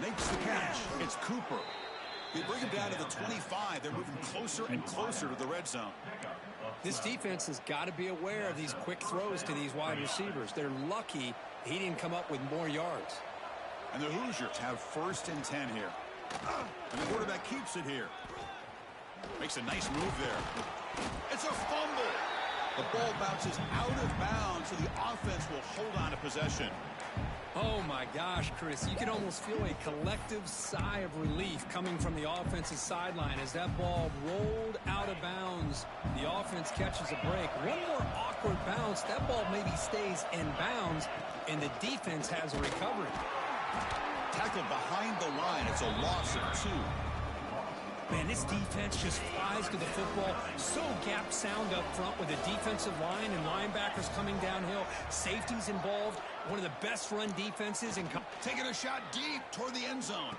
Makes the catch. It's Cooper. They bring him down to the 25. They're moving closer and closer to the red zone. This defense has got to be aware of these quick throws to these wide receivers. They're lucky he didn't come up with more yards. And the Hoosiers have 1st and 10 here. And the quarterback keeps it here. Makes a nice move there. It's a fumble. The ball bounces out of bounds, so the offense will hold on to possession. Oh, my gosh, Chris. You can almost feel a collective sigh of relief coming from the offensive sideline as that ball rolled out of bounds. The offense catches a break. One more awkward bounce. That ball maybe stays in bounds, and the defense has a recovery. Tackled behind the line. It's a loss of 2. Man, this defense just flies to the football. So gap sound up front with the defensive line and linebackers coming downhill. Safeties involved. One of the best run defenses in. Taking a shot deep toward the end zone.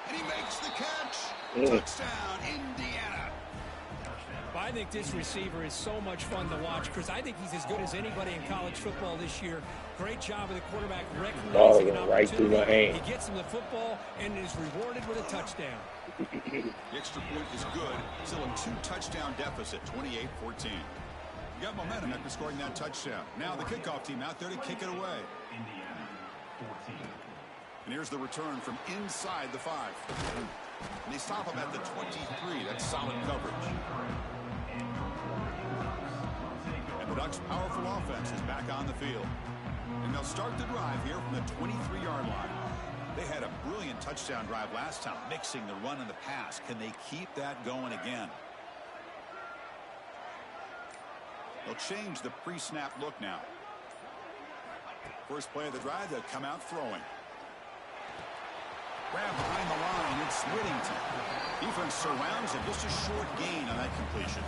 And he makes the catch. Touchdown, Indiana. I think this receiver is so much fun to watch, Chris. I think he's as good as anybody in college football this year. Great job of the quarterback recognizing an opportunity. Right through my hand. He gets him the football and is rewarded with a touchdown. The extra point is good. Still a 2-touchdown deficit, 28-14. You got momentum after scoring that touchdown. Now the kickoff team out there to kick it away. And here's the return from inside the 5. And they stop him at the 23. That's solid coverage. And the Ducks' powerful offense is back on the field. And they'll start the drive here from the 23-yard line. They had a brilliant touchdown drive last time, mixing the run and the pass. Can they keep that going again? They'll change the pre-snap look now. First play of the drive, they'll come out throwing. Grab behind the line, it's Whittington. Defense surrounds him, just a short gain on that completion.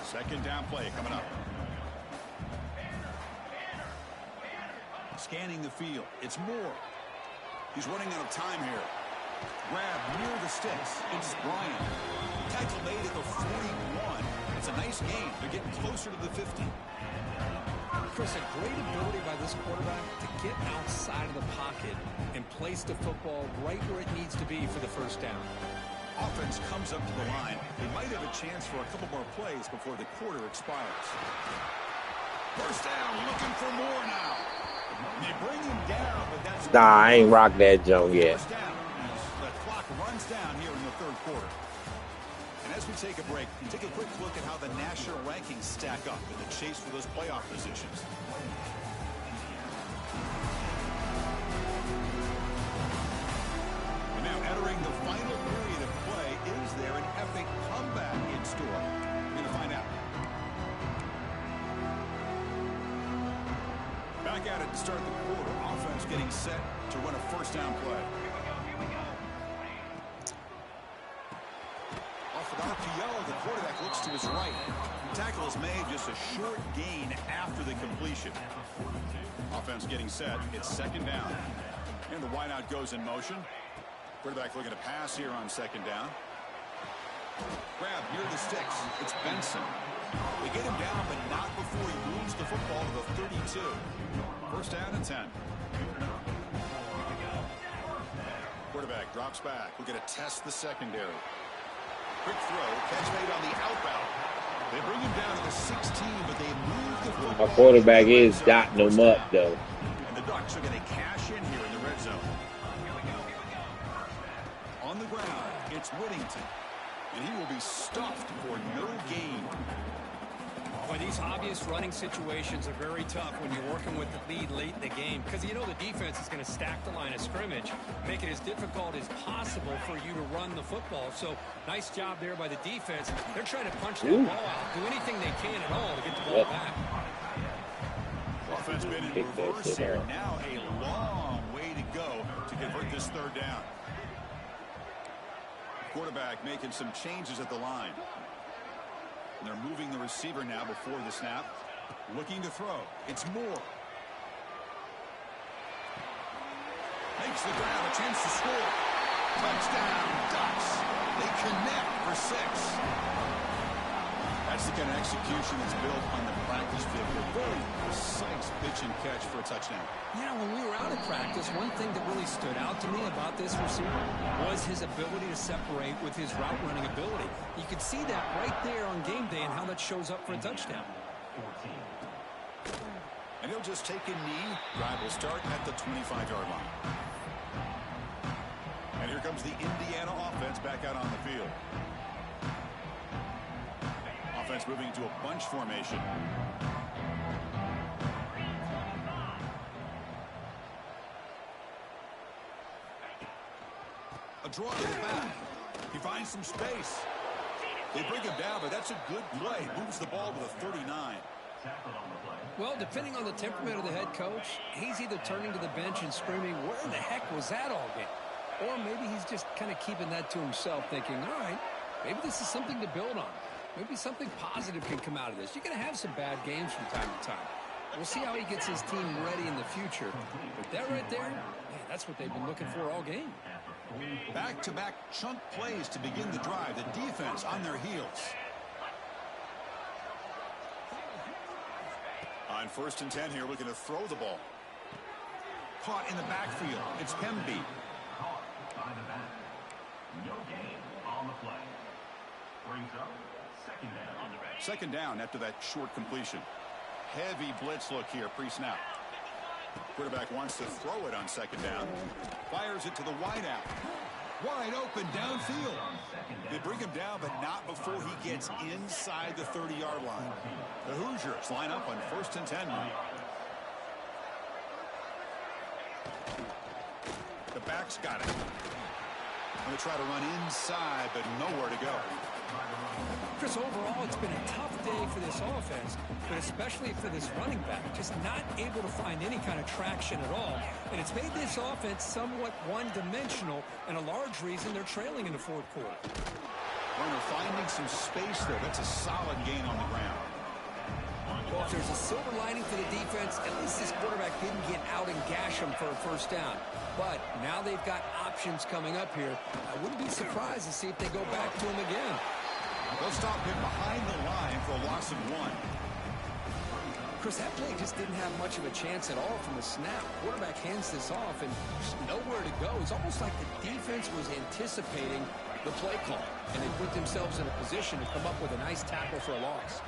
Second down play coming up. Scanning the field, it's Moore. He's running out of time here. Grab near the sticks. It's Bryant. Tackle made at the 41. It's a nice gain. They're getting closer to the 50. Chris, a great ability by this quarterback to get outside of the pocket and place the football right where it needs to be for the first down. Offense comes up to the line. They might have a chance for a couple more plays before the quarter expires. First down, looking for more now. They bring him down, but that's... Nah, I ain't rocked that junk yet. First down as the clock runs down here in the third quarter. And as we take a break, take a quick look at how the national rankings stack up in the chase for those playoff positions. And now entering the final period of play, is there an epic comeback in store? We're going to find out. Back at it to start the quarter. Offense getting set to run a first down play. Off an RPO, the quarterback looks to his right. The tackle is made, just a short gain after the completion. Offense getting set. It's second down. And the wideout goes in motion. Quarterback looking to pass here on second down. Grab near the sticks. It's Benson. They get him down, but not before he moves the football to the 32. First down and 10. Quarterback drops back. We're going to test the secondary. Quick throw. Catch made on the outbound. They bring him down to the 16, but they move the football. Our quarterback is dotting them up, though. And the Ducks are going to cash in here in the red zone. On the ground, it's Whittington. And he will be stuffed for no gain. Boy, these obvious running situations are very tough when you're working with the lead late in the game, because you know the defense is going to stack the line of scrimmage, make it as difficult as possible for you to run the football. So nice job there by the defense. They're trying to punch that ball out, do anything they can at all to get the ball back. Offense been in reverse here. Now a long way to go to convert this third down. Quarterback making some changes at the line. And they're moving the receiver now before the snap. Looking to throw. It's Moore. Makes the grab, a chance to score. Touchdown, Ducks. They connect for 6. That's the kind of execution that's built on the practice field. A very precise pitch and catch for a touchdown. Yeah, when we were out at practice, one thing that really stood out to me about this receiver was his ability to separate with his route running ability. You could see that right there on game day and how that shows up for a touchdown. And he'll just take a knee. Drive will start at the 25-yard line. And here comes the Indiana offense back out on the field. Offense moving into a bunch formation. A draw to the back. He finds some space. They bring him down, but that's a good play. Moves the ball to the 39. Well, depending on the temperament of the head coach, he's either turning to the bench and screaming, where the heck was that all game? Or maybe he's just kind of keeping that to himself, thinking, all right, maybe this is something to build on. Maybe something positive can come out of this. You're going to have some bad games from time to time. We'll see how he gets his team ready in the future. But that right there, man, that's what they've been looking for all game. Back-to-back chunk plays to begin the drive. The defense on their heels. On 1st and 10 here, looking to throw the ball. Caught in the backfield. It's Pemby. No gain on the play. Brings up second down after that short completion. Heavy blitz look here pre-snap. Quarterback wants to throw it on second down. Fires it to the wideout. Wide open downfield. They bring him down, but not before he gets inside the 30-yard line. The Hoosiers line up on 1st and 10 now. The back's got it. Going to try to run inside, but nowhere to go. Chris, overall, it's been a tough day for this offense, but especially for this running back. Just not able to find any kind of traction at all. And it's made this offense somewhat one-dimensional, and a large reason they're trailing in the 4th quarter. Runner finding some space there. That's a solid gain on the ground. Well, if there's a silver lining for the defense, at least this quarterback didn't get out and gash him for a first down. But now they've got options coming up here. I wouldn't be surprised to see if they go back to him again. They'll stop him behind the line for a loss of 1. Chris, that play just didn't have much of a chance at all from the snap. Quarterback hands this off and there's nowhere to go. It's almost like the defense was anticipating the play call, and they put themselves in a position to come up with a nice tackle for a loss.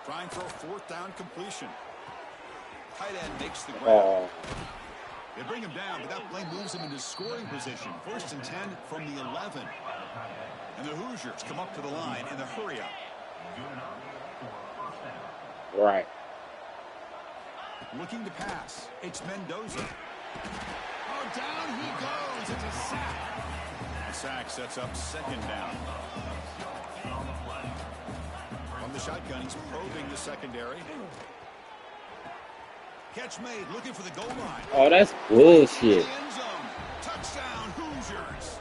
Trying for a 4th down completion. Tight end makes the grab. They bring him down, but that play moves him into scoring position. 1st and 10 from the 11. And the Hoosiers come up to the line in the hurry-up. Right. Looking to pass. It's Mendoza. Oh, down he goes. It's a sack. The sack sets up second down. From the shotgun, he's probing the secondary. Catch made, looking for the goal line. Oh, that's bullshit. End zone. Touchdown, Hoosiers.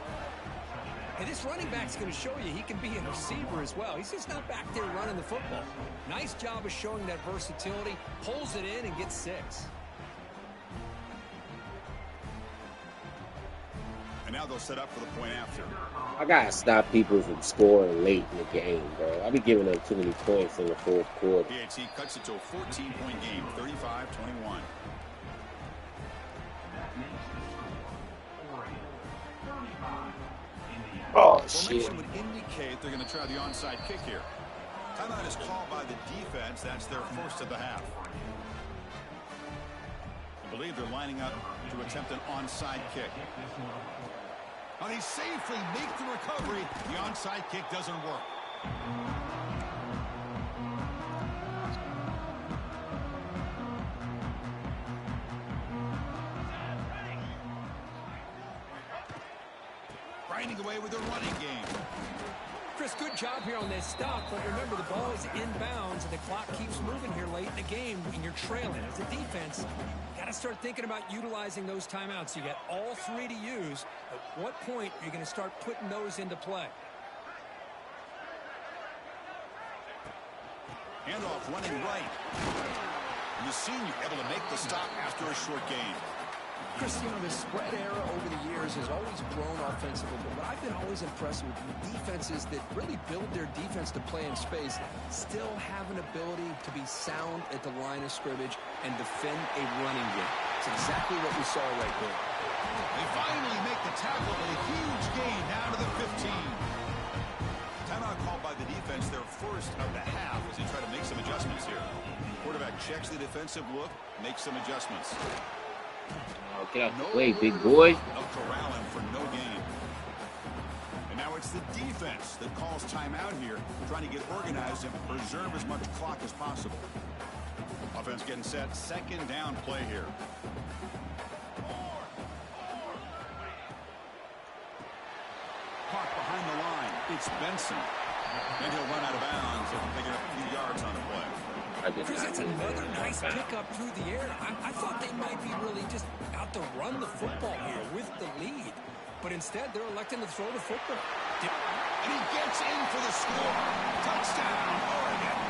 And this running back's going to show you he can be a receiver as well. He's just not back there running the football. Nice job of showing that versatility. Pulls it in and gets 6. And now they'll set up for the point after. I gotta stop people from scoring late in the game, bro. I be giving them too many points in the fourth quarter. PHC cuts it to a 14-point game, 35-21. Oh, Formation shit. would indicate they're going to try the onside kick here. Timeout is called by the defense. That's their first of the half. I believe they're lining up to attempt an onside kick. Oh, they safely make the recovery. The onside kick doesn't work. Grinding away with their running game. Chris, good job here on this stop, but remember the ball is inbounds and the clock keeps moving here late in the game and you're trailing. As a defense, got to start thinking about utilizing those timeouts. You got all 3 to use. At what point are you going to start putting those into play? Handoff running right. And the senior able to make the stop after a short gain. Chris, you know, the spread era over the years has always grown offensively, but I've been always impressed with defenses that really build their defense to play in space, still have an ability to be sound at the line of scrimmage and defend a running game. It's exactly what we saw right there. They finally make the tackle, a huge gain down to the 15. Timeout called by the defense, their first of the half, as they try to make some adjustments here. Quarterback checks the defensive look, makes some adjustments. Oh, get out the way, big boy. They'll corral him for no gain. And now it's the defense that calls timeout here, trying to get organized and preserve as much clock as possible. Offense getting set, second down play here. Caught behind the line. It's Benson. And he'll run out of bounds and pick up a few yards on the play. Chris, that's another nice pickup through the air. I thought they might be really just out to run the football here with the lead. But instead, they're electing to throw the football. And he gets in for the score. Touchdown, Oregon.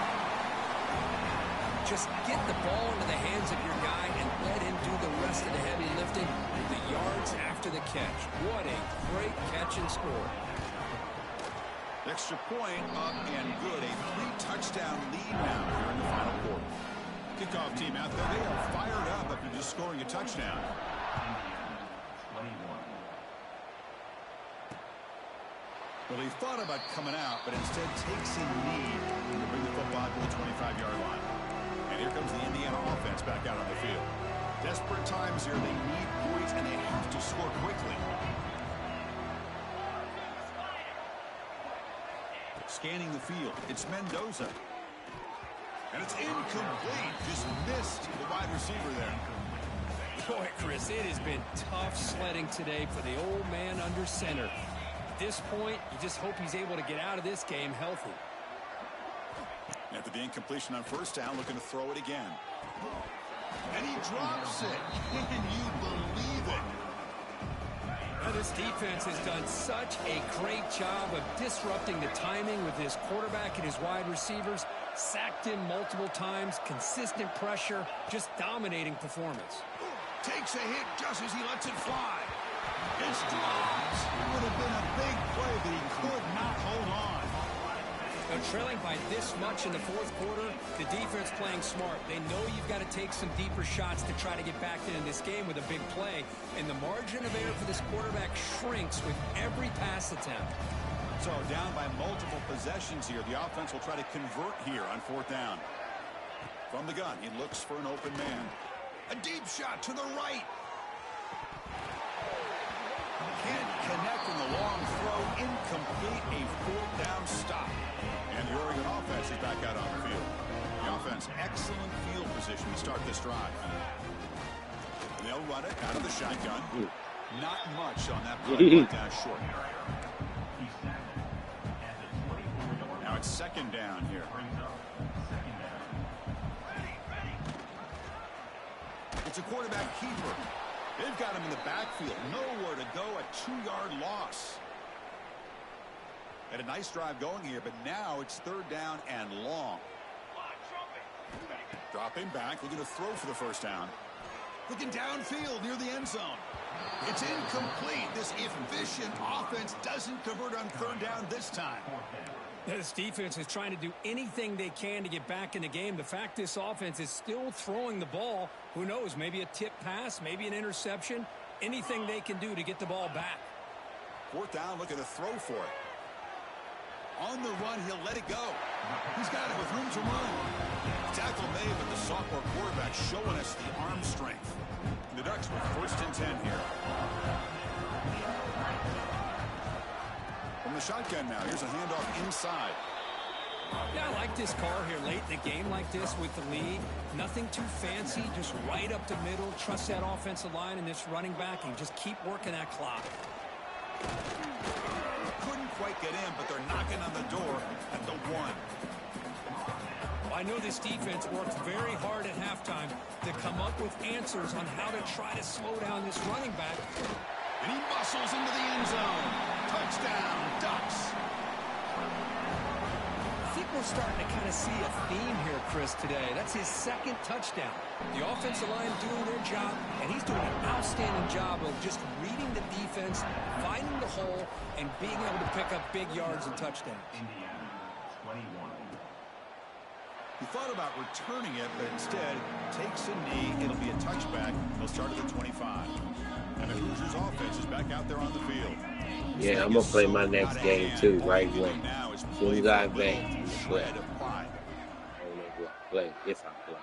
Just get the ball into the hands of your guy and let him do the rest of the heavy lifting. The yards after the catch. What a great catch and score. Extra point up and good. A 3-touchdown lead now here in the final quarter. Kickoff team out there. They are fired up after just scoring a touchdown. Well, he thought about coming out, but instead takes a knee to bring the football to the 25-yard line. And here comes the Indiana offense back out on the field. Desperate times here. They need points, and they have to score quickly. Scanning the field, it's Mendoza. And it's incomplete. Just missed the wide receiver there. Boy, Chris, it has been tough sledding today for the old man under center. At this point, you just hope he's able to get out of this game healthy. After the incompletion on first down, looking to throw it again. And he drops it. Can you believe it? Now, this defense has done such a great job of disrupting the timing with his quarterback and his wide receivers. Sacked him multiple times, consistent pressure, just dominating performance. Takes a hit just as he lets it fly. It's dropped. It would have been a big play, but he could not hold on. Now, trailing by this much in the fourth quarter, the defense playing smart. They know you've got to take some deeper shots to try to get back into this game with a big play. And the margin of error for this quarterback shrinks with every pass attempt. So down by multiple possessions here. The offense will try to convert here on fourth down. From the gun, he looks for an open man. A deep shot to the right. Can't connect in the long throw. Incomplete. A fourth down stop. And the Oregon offense is back out on the field. The offense, excellent field position to start this drive. And they'll run it out of the shotgun. Not much on that play. Down short. Now it's second down here. It's a quarterback keeper. They've got him in the backfield. Nowhere to go. A 2-yard loss. Had a nice drive going here, but now it's 3rd down and long. Dropping back, looking to throw for the first down. Looking downfield near the end zone. It's incomplete. This efficient offense doesn't convert on 3rd down this time. This defense is trying to do anything they can to get back in the game. The fact this offense is still throwing the ball, who knows, maybe a tip pass, maybe an interception, anything they can do to get the ball back. 4th down, looking to throw for it. On the run, he'll let it go. He's got it with room to run. Tackle made, but the sophomore quarterback showing us the arm strength. The Ducks with 1st and 10 here. From the shotgun now, here's a handoff inside. Yeah, I like this call here late in the game like this with the lead. Nothing too fancy, just right up the middle. Trust that offensive line and this running back and just keep working that clock. Couldn't quite get in, but they're knocking on the door at the 1. Well, I know this defense worked very hard at halftime to come up with answers on how to try to slow down this running back. And he muscles into the end zone. Touchdown, Ducks. I think we're starting to kind of see a theme here, Chris, today. That's his 2nd touchdown. The offensive line doing their job, and he's doing an outstanding job of just reading the defense, finding the hole, and being able to pick up big yards and touchdowns. Indiana, 21. He thought about returning it, but instead takes a knee. It'll be a touchback. He'll start at the 25. And the Hoosiers offense is back out there on the field. Yeah, I'm going to play my next game too, right away. As soon as I advance, I'm play. I don't know who I play, if I play.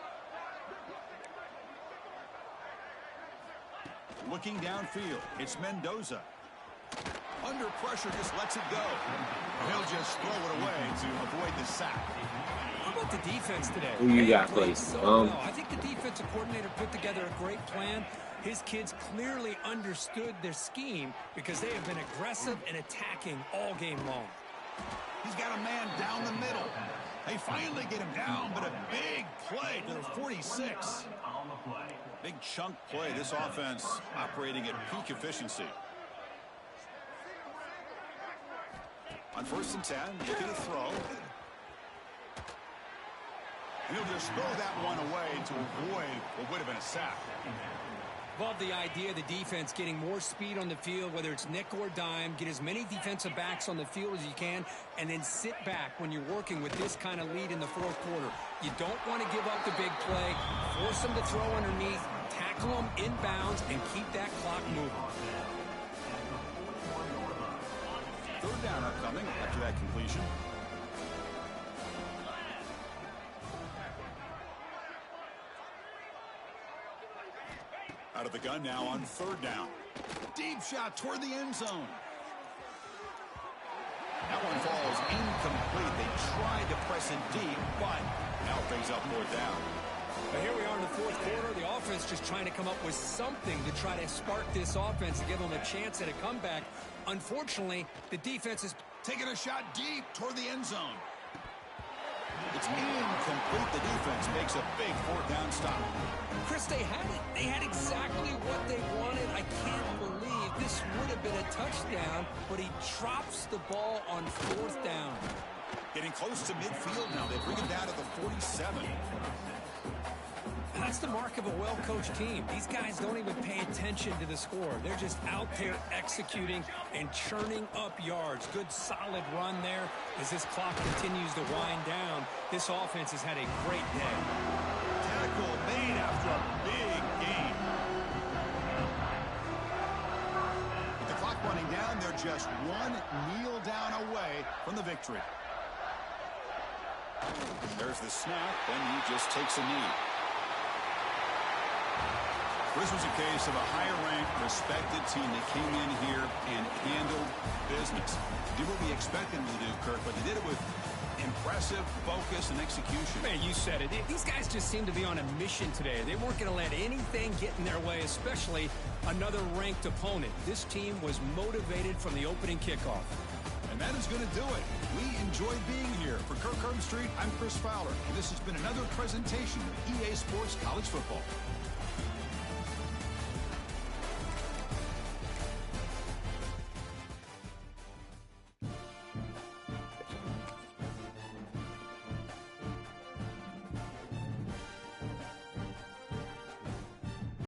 Looking downfield, it's Mendoza. Under pressure, just lets it go. He'll just throw it away to avoid the sack. How about the defense today? Who you got, play? So well. I think the defensive coordinator put together a great plan. His kids clearly understood their scheme because they have been aggressive and attacking all game long. He's got a man down the middle. They finally get him down, but a big play to the 46. Big chunk play. This offense operating at peak efficiency. On 1st and 10, looking to throw. And he'll just throw that one away to avoid what would have been a sack. Love the idea of the defense getting more speed on the field, whether it's nickel or dime, get as many defensive backs on the field as you can, and then sit back when you're working with this kind of lead in the 4th quarter. You don't want to give up the big play, force them to throw underneath, tackle them inbounds, and keep that clock moving. 3rd down upcoming after that completion. Out of the gun now on 3rd down. Deep shot toward the end zone. That one falls incomplete. They tried to press it deep, but now brings up 4th down. But here we are in the 4th quarter. The offense just trying to come up with something to try to spark this offense and give them a chance at a comeback. Unfortunately, the defense is taking a shot deep toward the end zone. It's incomplete. The defense makes a big 4th down stop. Chris, they had it. They had exactly what they wanted. I can't believe this would have been a touchdown, but he drops the ball on 4th down. Getting close to midfield now. They bring him down to the 47. And that's the mark of a well-coached team. These guys don't even pay attention to the score. They're just out there executing and churning up yards. Good, solid run there. As this clock continues to wind down, this offense has had a great day. Tackle made after a big gain. With the clock running down, they're just one kneel down away from the victory. There's the snap, and he just takes a knee. This was a case of a higher-ranked, respected team that came in here and handled business. Did what we expected them to do, Kirk, but they did it with impressive focus and execution. Man, you said it. These guys just seem to be on a mission today. They weren't going to let anything get in their way, especially another ranked opponent. This team was motivated from the opening kickoff. And that is going to do it. We enjoyed being here. For Kirk Street, I'm Chris Fowler, and this has been another presentation of EA Sports College Football.